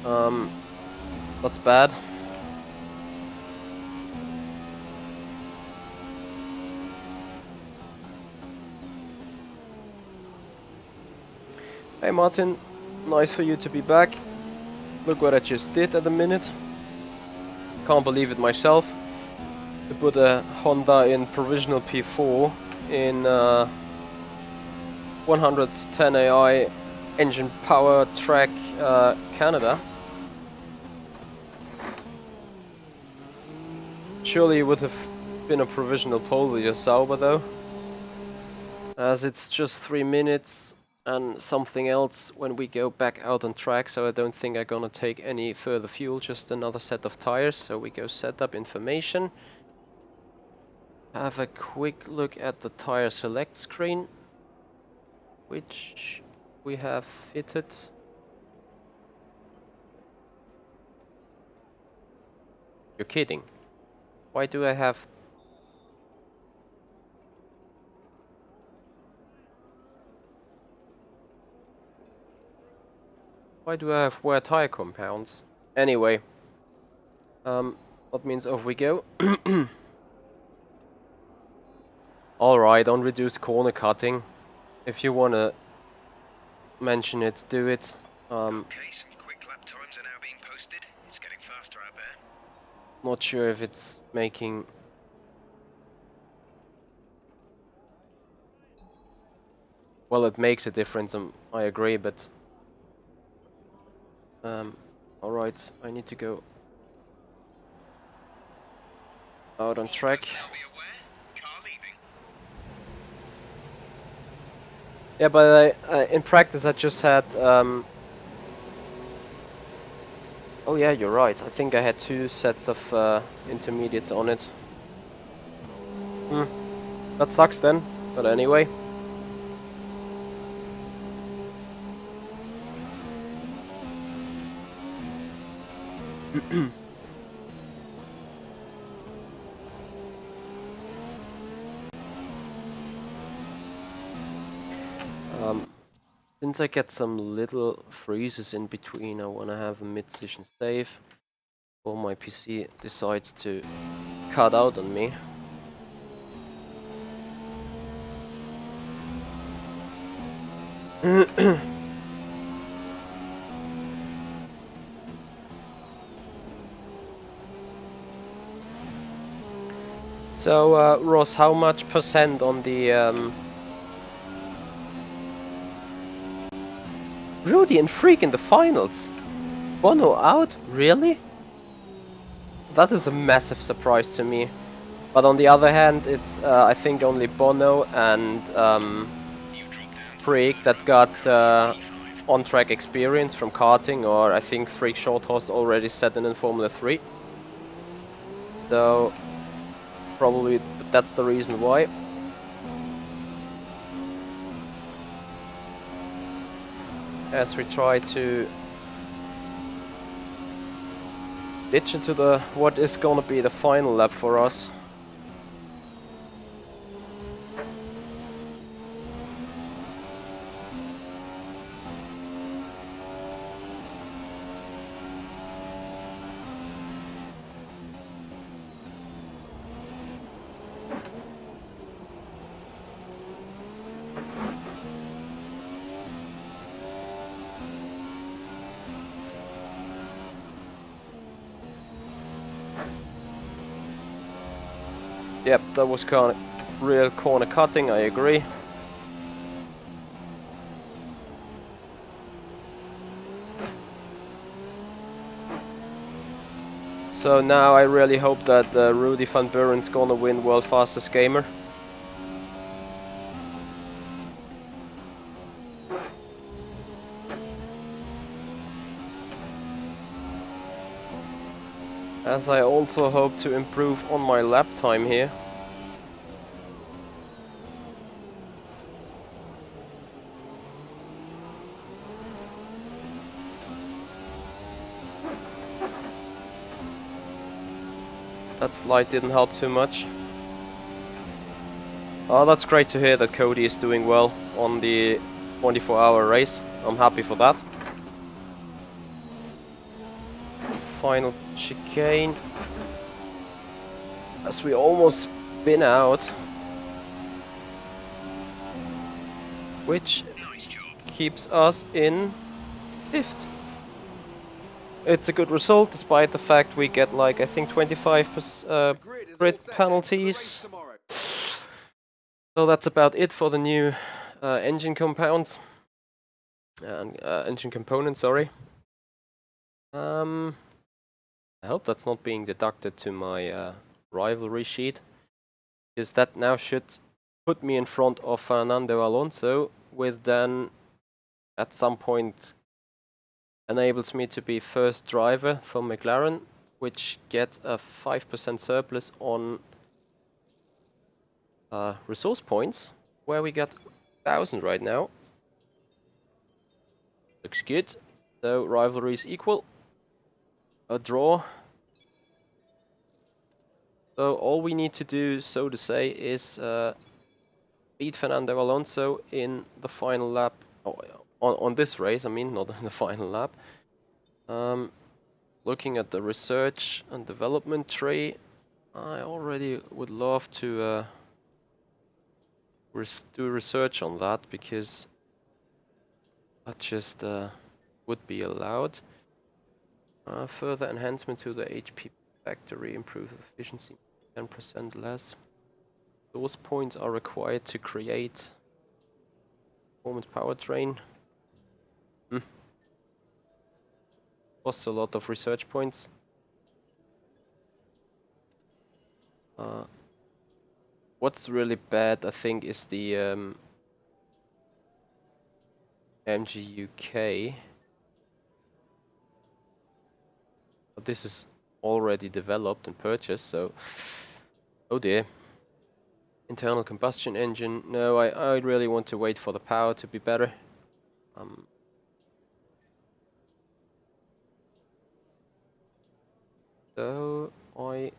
that's bad. Hey Martin, nice for you to be back. Look what I just did at the minute. Can't believe it myself. To put a Honda in provisional P4 in 110 AI engine power track Canada. Surely it would have been a provisional pole with your Sauber though, as it's just 3 minutes and something else when we go back out on track, so I don't think I'm gonna take any further fuel, just another set of tires. So we go setup information, have a quick look at the tire select screen, which we have fitted. You're kidding. Why do I have... Why do I have wear tire compounds? Anyway, that means off we go. Alright, on reduced corner cutting. If you wanna mention it, do it. Okay, some quick lap times are now being posted. It's getting faster out there. Not sure if it's making... Well, it makes a difference, I agree, but... Alright, I need to go out on track. Personnel be aware. Car leaving. Yeah, but in practice I just had... Oh yeah, you're right. I think I had 2 sets of intermediates on it. That sucks then, but anyway. Since I get some little freezes in between, I want to have a mid-session save, or my PC decides to cut out on me. So, Ross, how much percent on the Rudy and Freak in the finals? Bono out? Really? That is a massive surprise to me. But on the other hand, it's I think only Bono and Freak that got on-track experience from karting, or I think Freak Shorthorse already set in Formula 3. So probably that's the reason why. As we try to ditch into the what is gonna be the final lap for us. Yep, that was kind of real corner cutting, I agree. So now I really hope that Rudy van Buren's gonna win World Fastest Gamer. As I also hope to improve on my lap time here. That slide didn't help too much. Oh, that's great to hear that Cody is doing well on the 24-hour race. I'm happy for that. Final chicane. As we almost spin out. Which keeps us in 5th. It's a good result despite the fact we get like I think 25% grid penalties. So that's about it for the new engine compounds and engine components. Sorry. I hope that's not being deducted to my rivalry sheet, because that now should put me in front of Fernando Alonso, with then at some point enables me to be first driver for McLaren, which gets a 5% surplus on resource points, where we got 1000 right now. Looks good. So rivalry is equal. A draw. So all we need to do, so to say, is beat Fernando Alonso in the final lap. On this race, I mean, not in the final lap. Looking at the research and development tree, I already would love to do research on that, because that just would be allowed. Further enhancement to the HP factory improves efficiency 10% less. Those points are required to create performance powertrain. Costs a lot of research points. What's really bad, I think, is the MG UK. But this is already developed and purchased, so oh dear. Internal combustion engine. No, I really want to wait for the power to be better. So I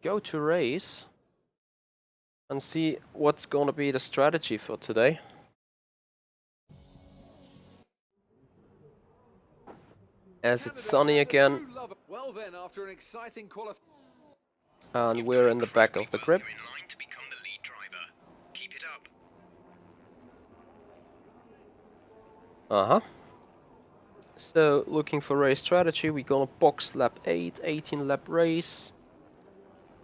go to race and see what's gonna be the strategy for today. as it's sunny again. Well then, after an exciting And we're in the back of the grid. You're in line to become the lead driver. Keep it up. Uh-huh. So, looking for race strategy, we're gonna box lap 8, 18 lap race.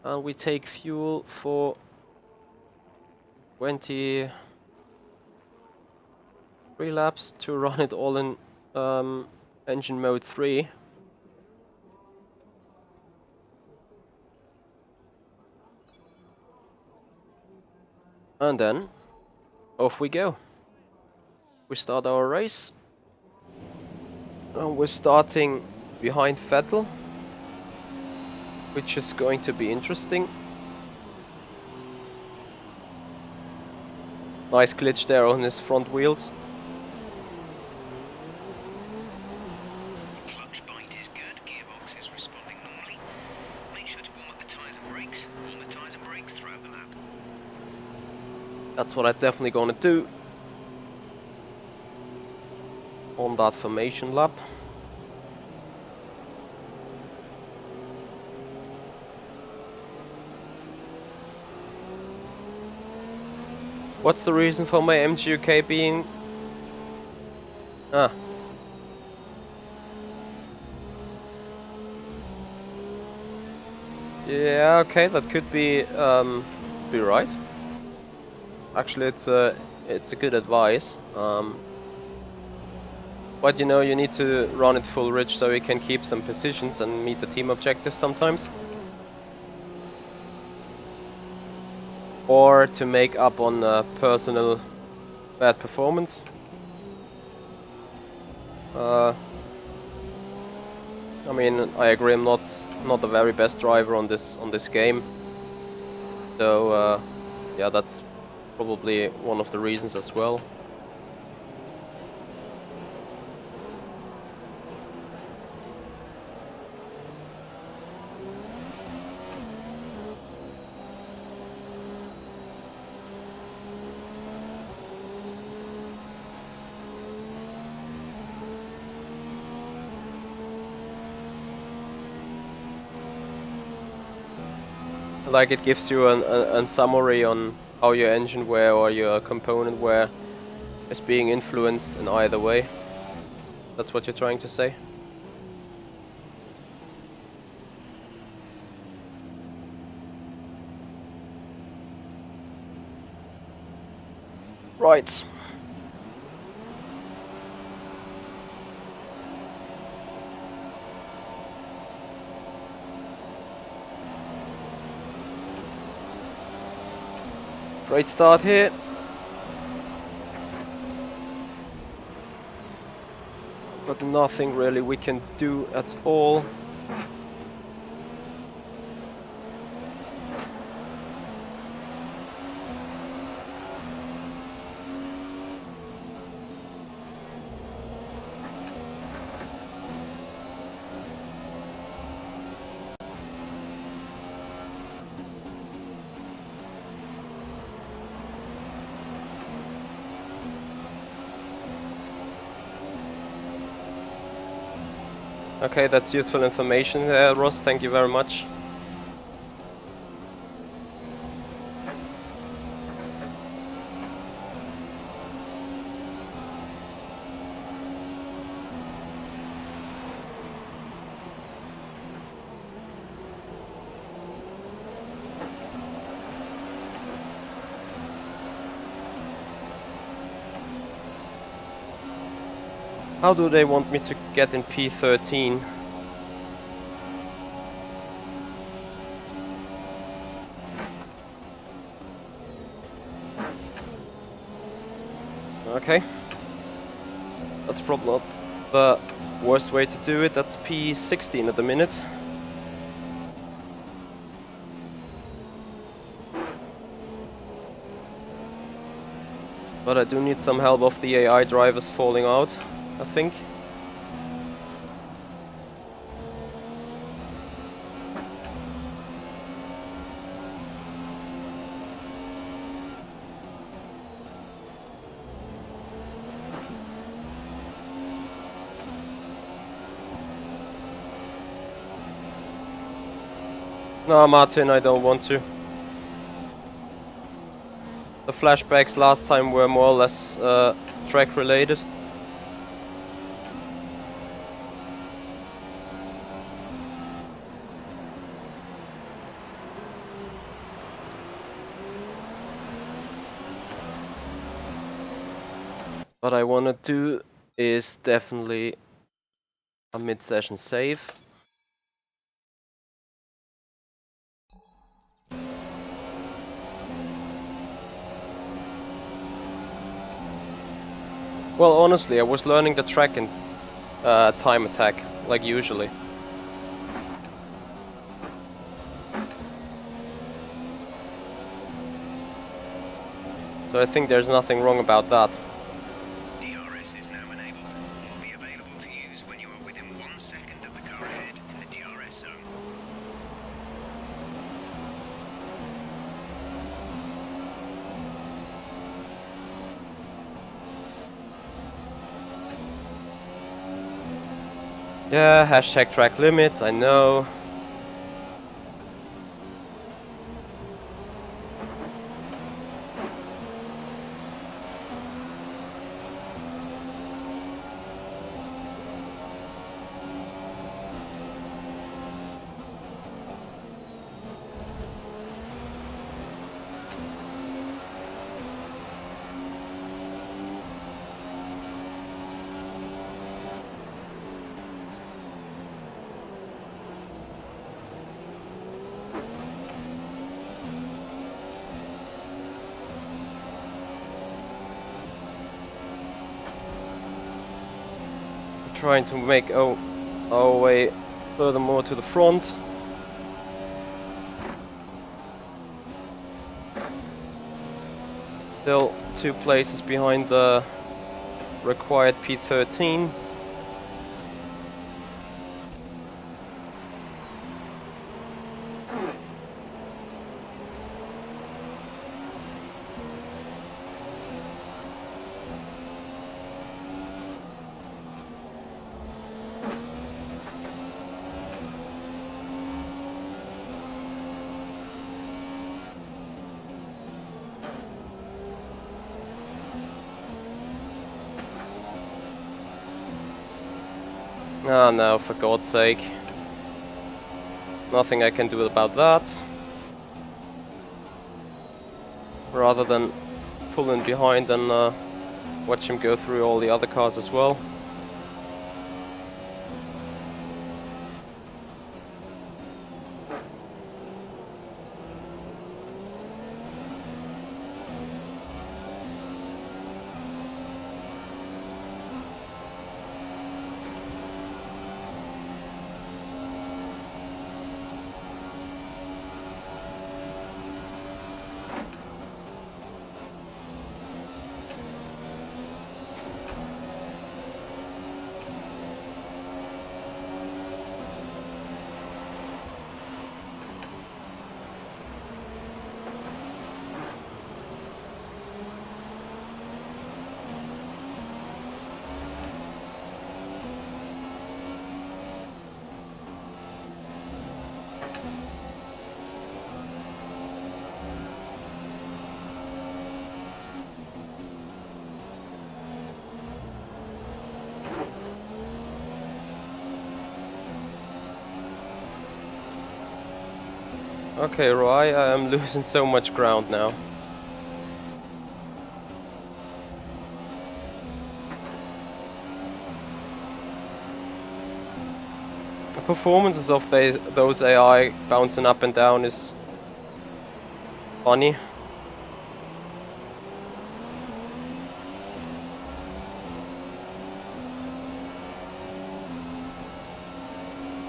And we take fuel for 23 laps to run it all in engine mode 3. And then, off we go. We start our race. And we're starting behind Vettel, which is going to be interesting. Nice glitch there on his front wheels. Clutch bite is good. Gearbox is responding normally. Make sure to warm up the tyres and brakes. Warm the tyres and brakes throughout the lap. That's what I'm definitely gonna do on that formation lap. What's the reason for my MGUK being... Ah. Yeah, okay, that could be right. Actually, it's a good advice. But you know, you need to run it full rich so you can keep some positions and meet the team objectives sometimes. Or to make up on personal bad performance. I mean, I agree, I'm not the very best driver on this game. So yeah, that's probably one of the reasons as well. Like it gives you a summary on how your engine wear or your component wear is being influenced in either way. That's what you're trying to say? Right. Great start here. But nothing really we can do at all. Okay, that's useful information, Ross, thank you very much. How do they want me to get in P13? Okay. That's probably not the worst way to do it. That's P16 at the minute. But I do need some help of the AI drivers falling out, I think. No, Martin, I don't want to. The flashbacks last time were more or less track related. What I want to do is definitely a mid-session save. Well, honestly, I was learning the track in time attack, like usually. So I think there's nothing wrong about that. DRS is now enabled. Will be available to use when you are within 1 second of the car ahead in the DRS zone. Yeah, hashtag track limits, I know. Trying to make our way furthermore to the front. Still 2 places behind the required P13. Ah, no, for God's sake. Nothing I can do about that. Rather than pull in behind and watch him go through all the other cars as well. Okay, Roy, I am losing so much ground now. The performances of those AI bouncing up and down is funny.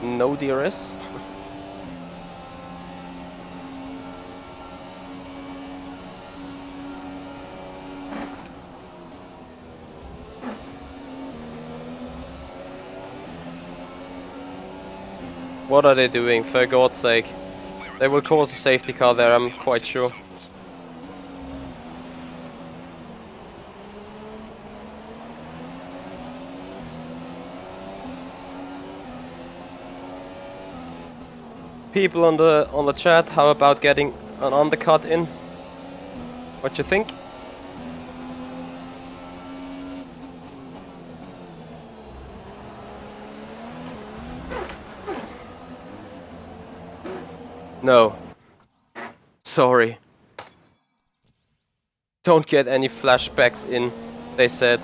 No DRS. What are they doing, for God's sake? They will cause a safety car there, I'm quite sure. people on the chat, how about getting an undercut in? What you think? No. Sorry. Don't get any flashbacks in, they said.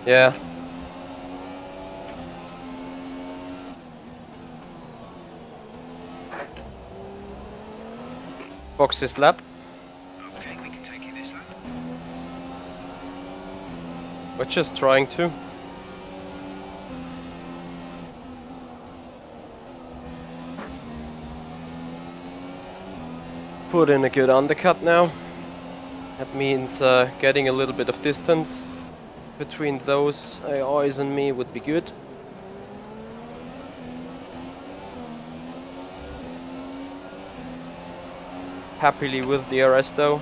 Yeah. Box this lap. Okay, we can take you this lap. We're just trying to. Put in a good undercut now. That means getting a little bit of distance between those AIs and me would be good. Happily with the DRS though.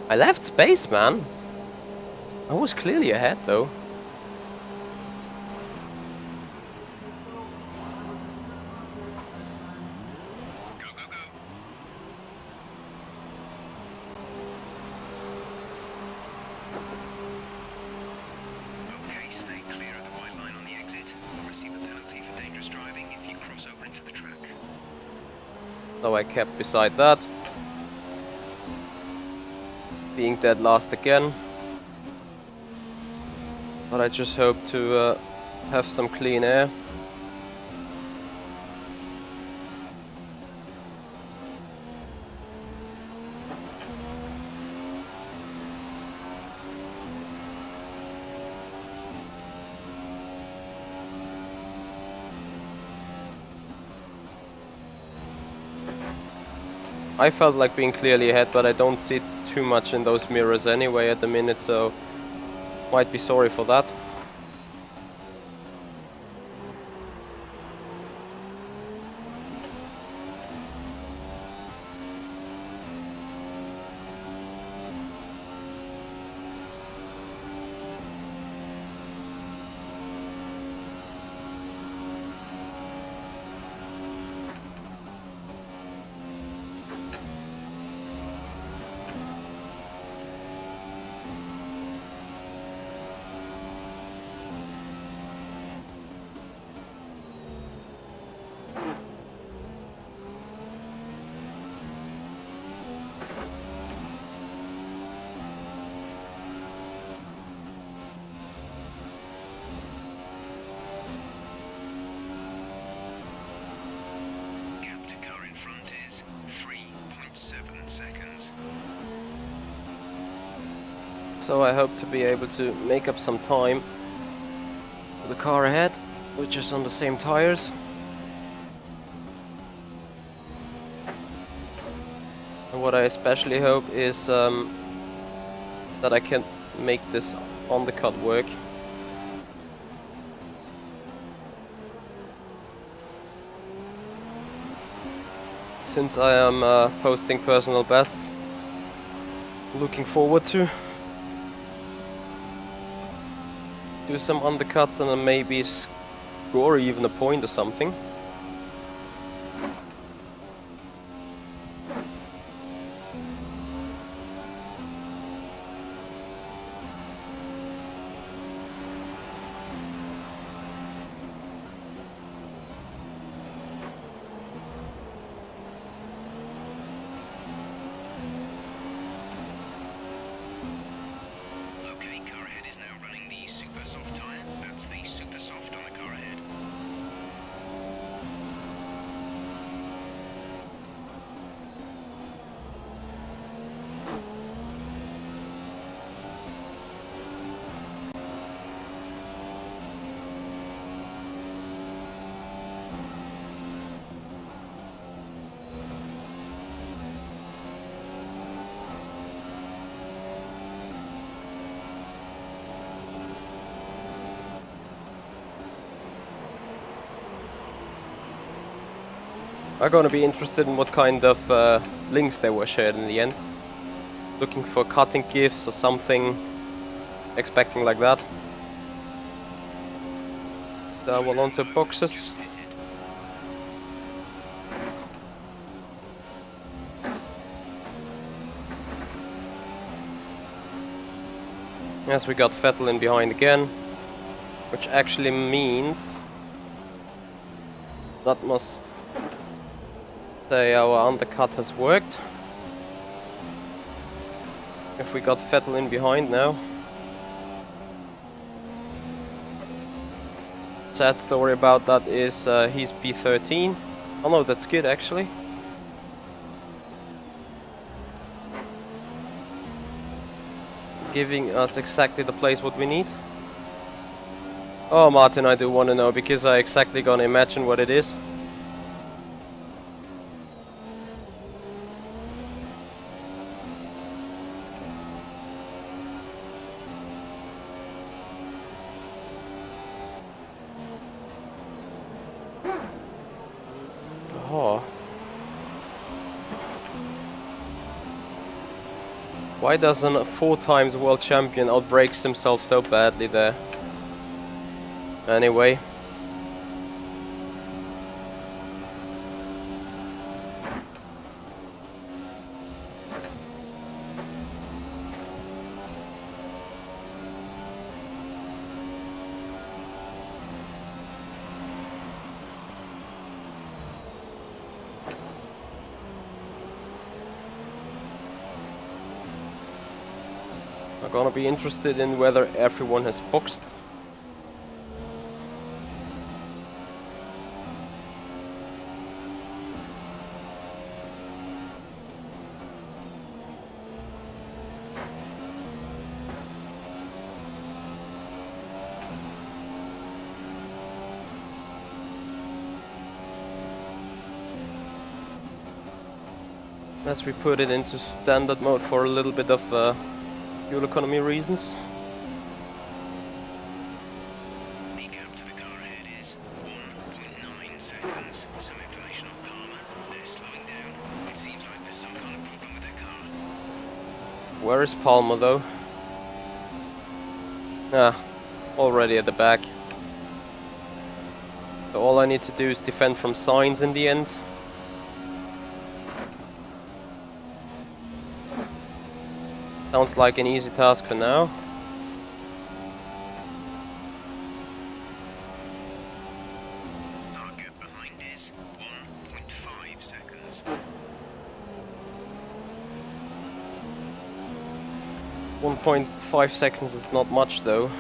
I left space, man. I was clearly ahead though. Go, go, go. Okay, stay clear of the white line on the exit. You'll receive a penalty for dangerous driving if you cross over into the track. So I kept beside that. Being dead last again. But I just hope to have some clean air. I felt like being clearly ahead, but I don't see too much in those mirrors anyway at the minute, so might be sorry for that. Gap to car in front is 3.7 seconds. So I hope to be able to make up some time for the car ahead, which is on the same tires. And what I especially hope is that I can make this undercut work. Since I am posting personal bests, looking forward to do some undercuts and then maybe score even a point or something. Okay, car ahead is now running the super soft tyre. That's the super soft on the car ahead. I'm gonna be interested in what kind of links they were shared in the end. Looking for cutting gifts or something, expecting like that. So we'll onto boxes. Yes, we got Vettel in behind again, which actually means that must say our undercut has worked. If we got Vettel in behind now. Sad story about that is he's P13. Oh no, that's good actually. Giving us exactly the place what we need. Oh Martin, I do want to know because I exactly gonna imagine what it is. Oh. Why doesn't a 4 times world champion outbrakes himself so badly there? Anyway. I'm gonna be interested in whether everyone has boxed. As we put it into standard mode for a little bit of fuel economy reasons. The gap to the car ahead is 1.9 seconds. Some information on Palmer. They're slowing down. It seems like there's some kind of problem with their car. Where is Palmer though? Ah, already at the back. So all I need to do is defend from signs in the end. Sounds like an easy task for now. Our gap behind is 1.5 seconds. 1.5 seconds is not much though.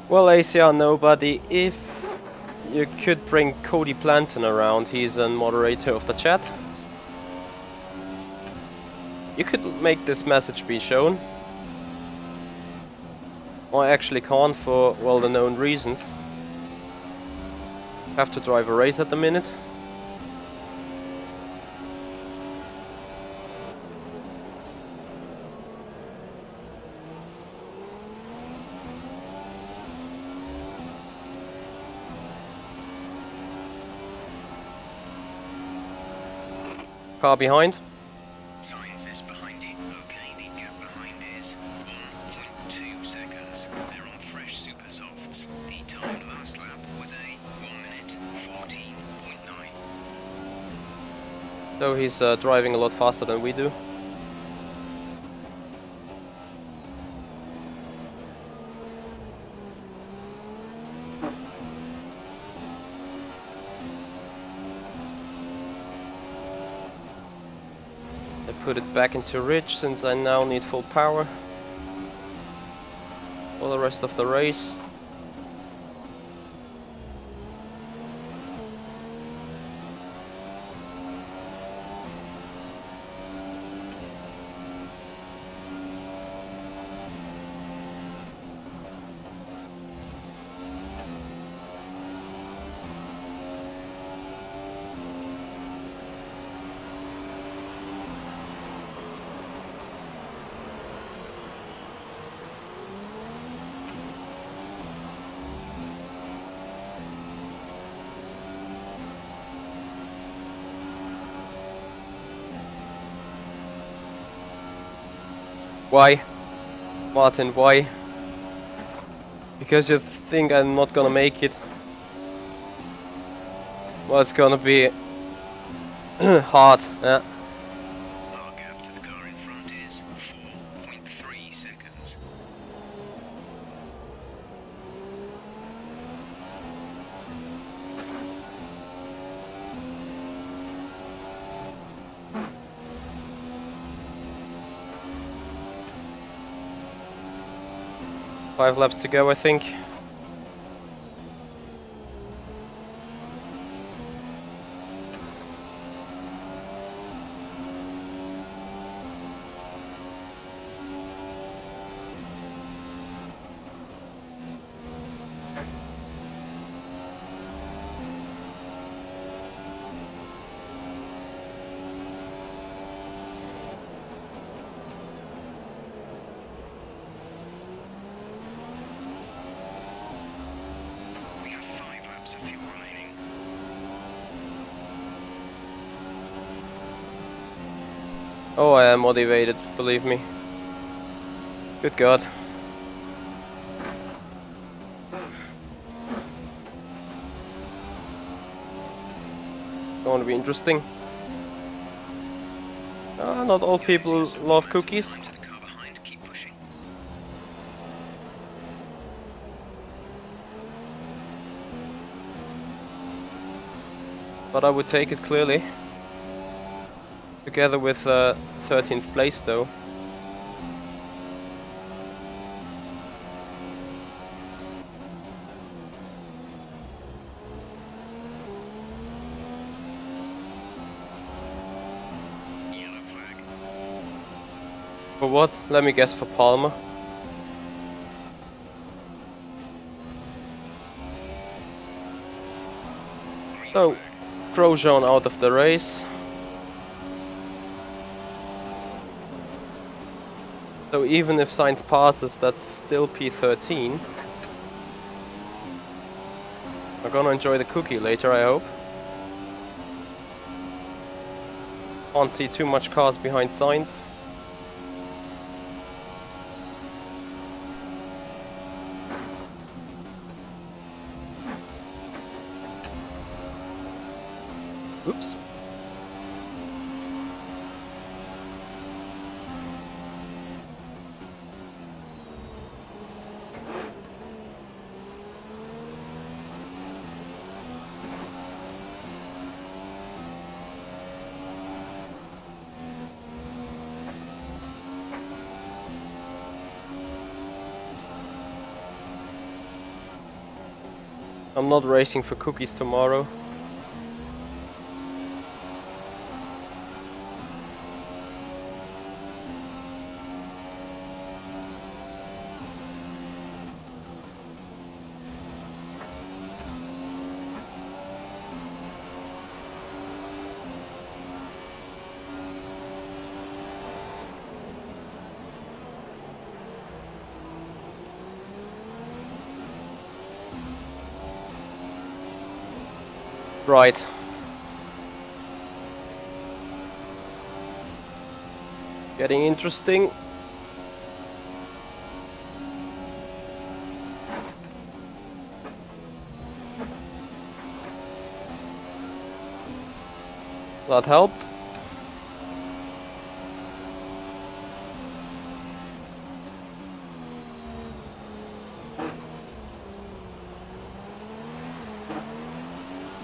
Well, ACR nobody, if you could bring Cody Planton around, he's a moderator of the chat. You could make this message be shown. I actually can't for well-known reasons. Have to drive a race at the minute. Car behind. Science is behind you. Okay, the gap behind is 1.2 seconds. They're on fresh super softs. The time last lap was a 1 minute 14.9. So he's driving a lot faster than we do. Put it back into ridge since I now need full power for the rest of the race. Why? Martin, why? Because you think I'm not gonna make it. Well, it's gonna be hard, yeah. Our gap to the car in front is 4.3 seconds. Five laps to go, I think. We have 5 laps of fuel remaining. Oh, I am motivated, believe me. Good God. Going to be interesting. Not all people love cookies. Time to the car behind. Keep pushing. But I would take it clearly. Together with 13th place though. Yellow flag. For what? Let me guess, for Palmer. Green So, flag. Grosjean out of the race. So even if Sainz passes, that's still P13. I'm gonna enjoy the cookie later, I hope. Can't see too much cars behind Sainz. Oops. I'm not racing for cookies tomorrow. Right. Getting interesting. That helped.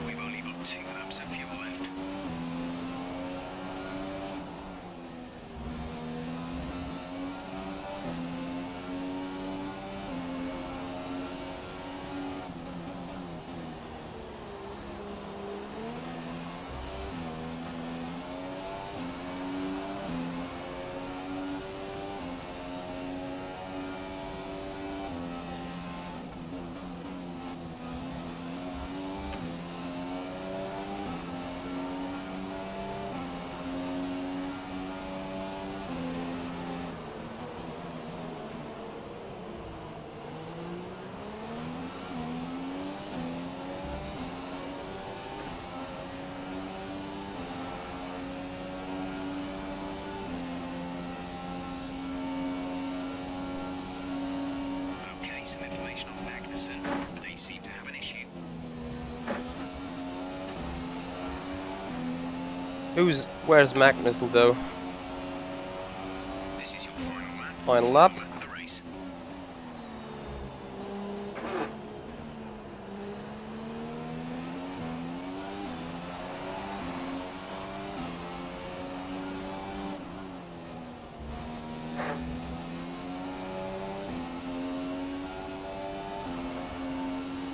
We've only got 2 laps of fuel left. Where's Magnussen though? This is your final lap. Final lap. Of the race.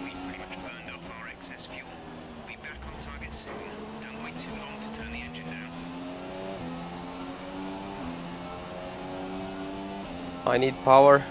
We've pretty much burned off our excess fuel. We'll be back on target soon. Don't wait too long to turn the engine down. I need power.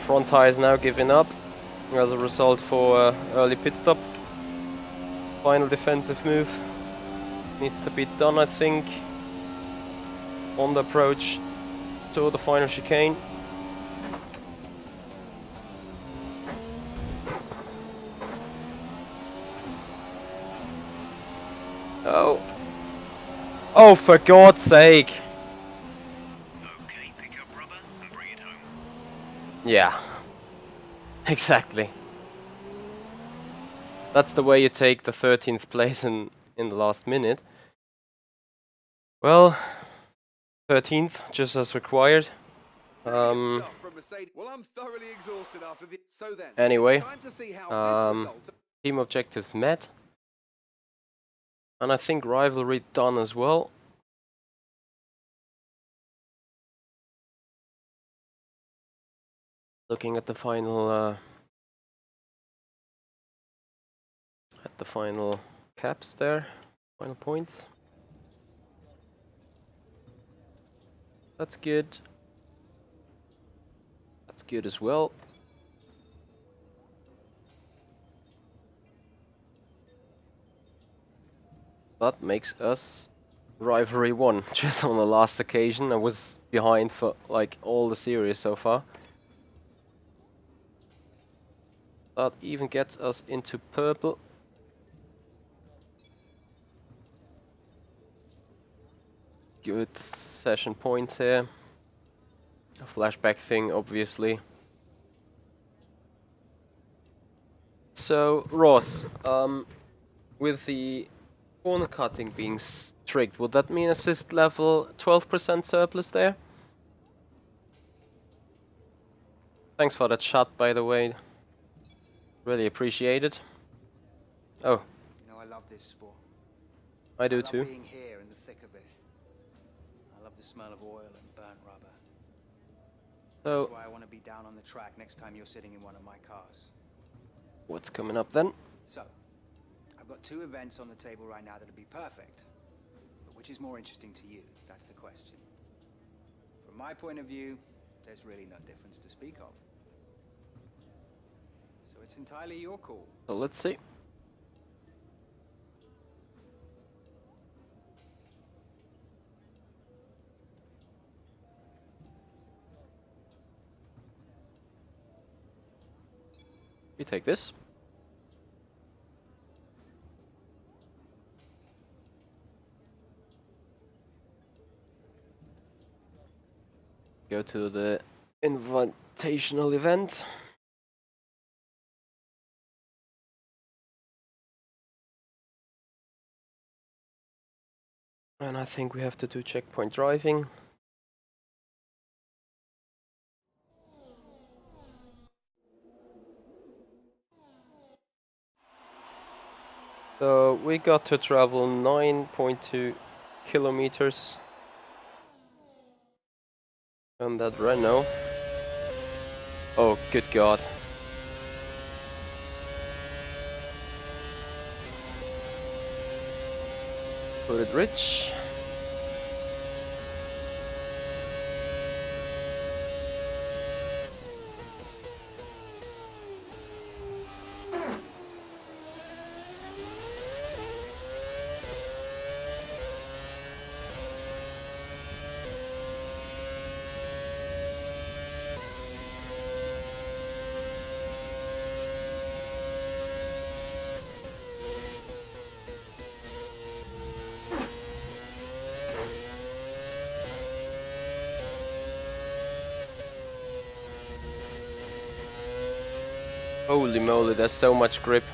Front tire is now giving up as a result for early pit stop. Final defensive move needs to be done, I think, on the approach to the final chicane. Oh. Oh, for God's sake. Okay, pick up rubber and bring it home. Yeah. Exactly. That's the way you take the 13th place in the last minute. Well, 13th, just as required. Brilliant stuff from Mercedes. Well, I'm thoroughly exhausted after the. So then, Anyway, it's time to see how this result. team objectives met. And I think rivalry done as well. Looking at the final caps there, final points. That's good. That's good as well. That makes us rivalry 1. Just on the last occasion, I was behind for like all the series so far. That even gets us into purple. Good session points here. A flashback thing, obviously. So, Ross, with the corner cutting being strict, would that mean assist level 12% surplus there? Thanks for that shot, by the way. Really appreciate it. Oh, You know, I love this sport. I do love too. being here in the thick of it. I love the smell of oil and burnt rubber. That's So, why I want to be down on the track next time you're sitting in one of my cars. what's coming up then? So, I've got 2 events on the table right now that'd be perfect. But which is more interesting to you? That's the question. From my point of view, there's really no difference to speak of. So it's entirely your call. So let's see. We take this. Go to the invitational event. And I think we have to do checkpoint driving. So we got to travel 9.2 kilometers on that Renault. Oh, good God. Put it rich. Holy moly, there's so much grip.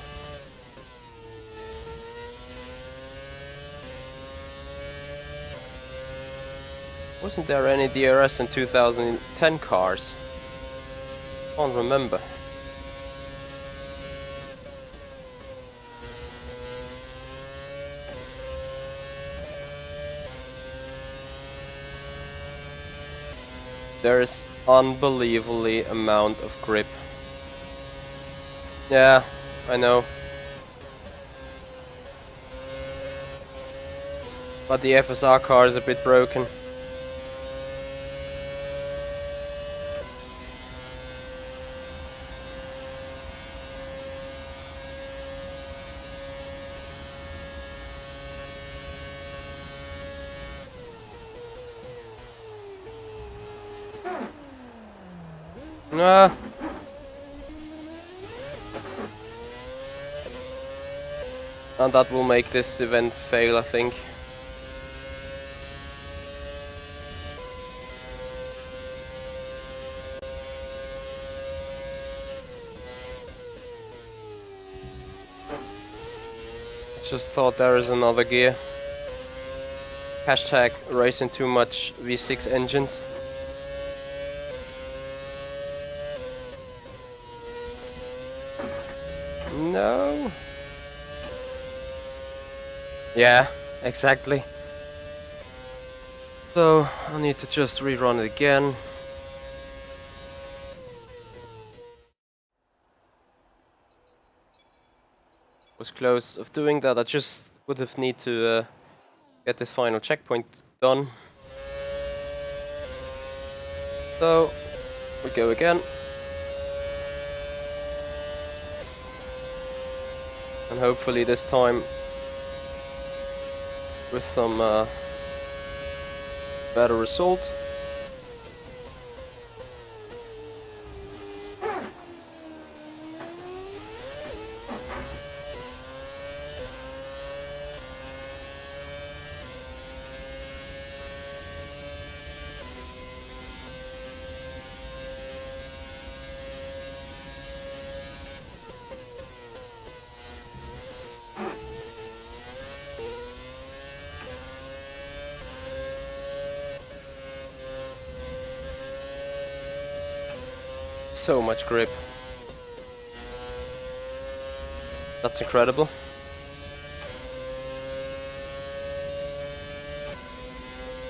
Wasn't there any DRS in 2010 cars? Can't remember. There's unbelievably amount of grip. Yeah, I know. But the FSR car is a bit broken. Ah. And that will make this event fail, I think. Just thought there is another gear. Hashtag racing too much V6 engines. No. Yeah, exactly. So I need to just rerun it again. Was close of doing that. I just would have need to get this final checkpoint done. So we go again. And hopefully this time with some better result. So much grip. That's incredible.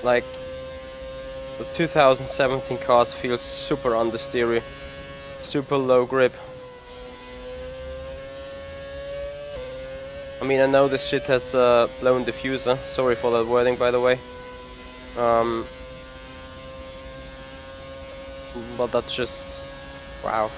Like, the 2017 cars feels super understeery, super low grip. I mean, I know this shit has blown diffuser. Sorry for that wording, by the way. But that's just wow.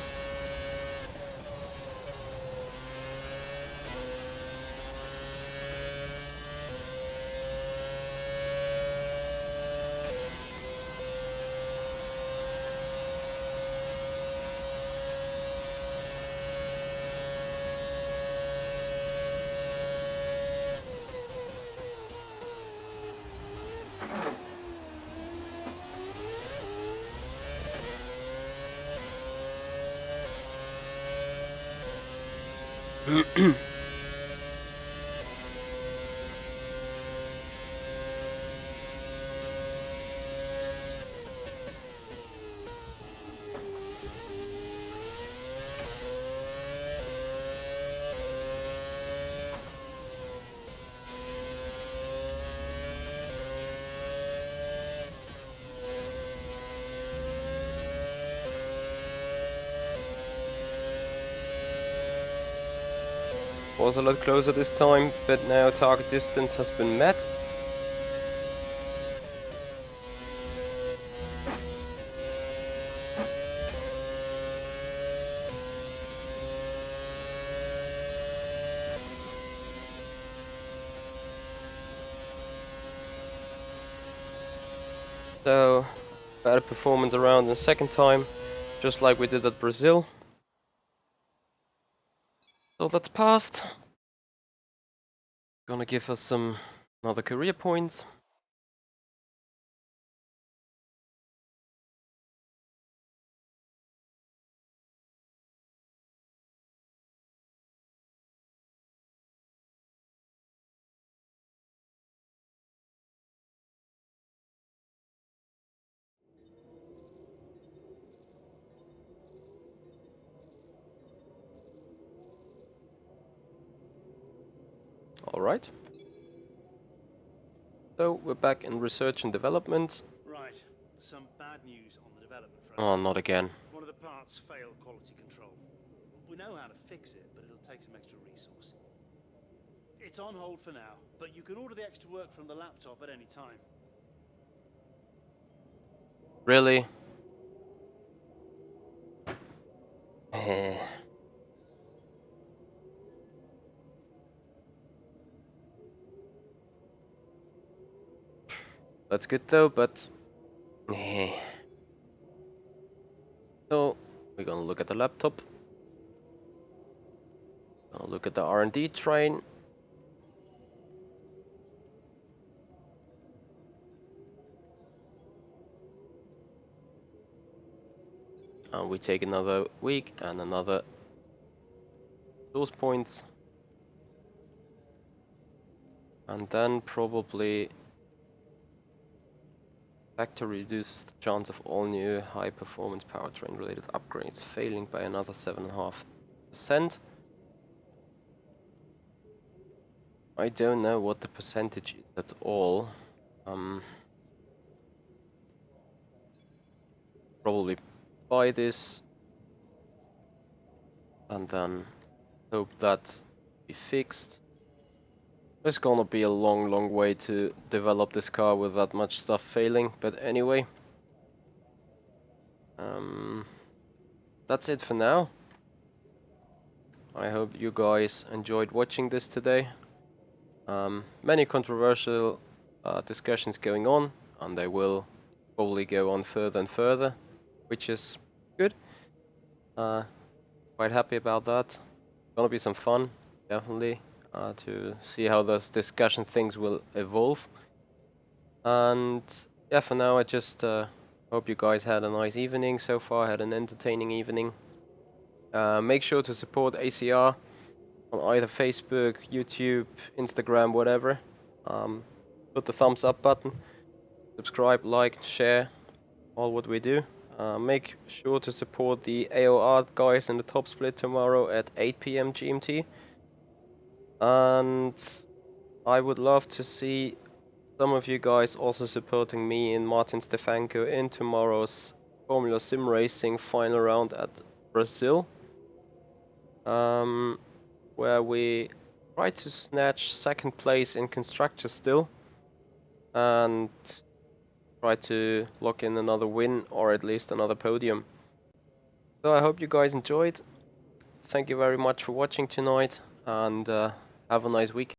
Was a lot closer this time, but now target distance has been met. So, better performance around the second time, just like we did at Brazil. So that's passed. Gonna give us some another career points. Alright. So we're back in research and development. Right. Some bad news on the development front. Oh, not again. One of the parts failed quality control. We know how to fix it, but it'll take some extra resource. It's on hold for now, but you can order the extra work from the laptop at any time. Really? Eh. That's good though, but so we're gonna look at the laptop. Gonna look at the R&D train. And we take another week and another source points. And then probably factor reduces the chance of all new high performance powertrain related upgrades failing by another 7.5%. I don't know what the percentage is at all. Probably buy this and then hope that be fixed. It's gonna be a long way to develop this car with that much stuff failing, but anyway. That's it for now. I hope you guys enjoyed watching this today. Many controversial discussions going on, and they will probably go on further and further, which is good. Quite happy about that. Gonna be some fun, definitely, to see how those discussion things will evolve. And yeah, for now I just hope you guys had a nice evening so far, had an entertaining evening. Make sure to support ACR on either Facebook, YouTube, Instagram, whatever. Put the thumbs up button, subscribe, like, share, all what we do. Make sure to support the AOR guys in the top split tomorrow at 8 PM GMT. And I would love to see some of you guys also supporting me and Martin Stefanko in tomorrow's Formula-SimRacing final round at Brazil. Where we try to snatch second place in constructors still. And try to lock in another win or at least another podium. So I hope you guys enjoyed. Thank you very much for watching tonight and have a nice weekend.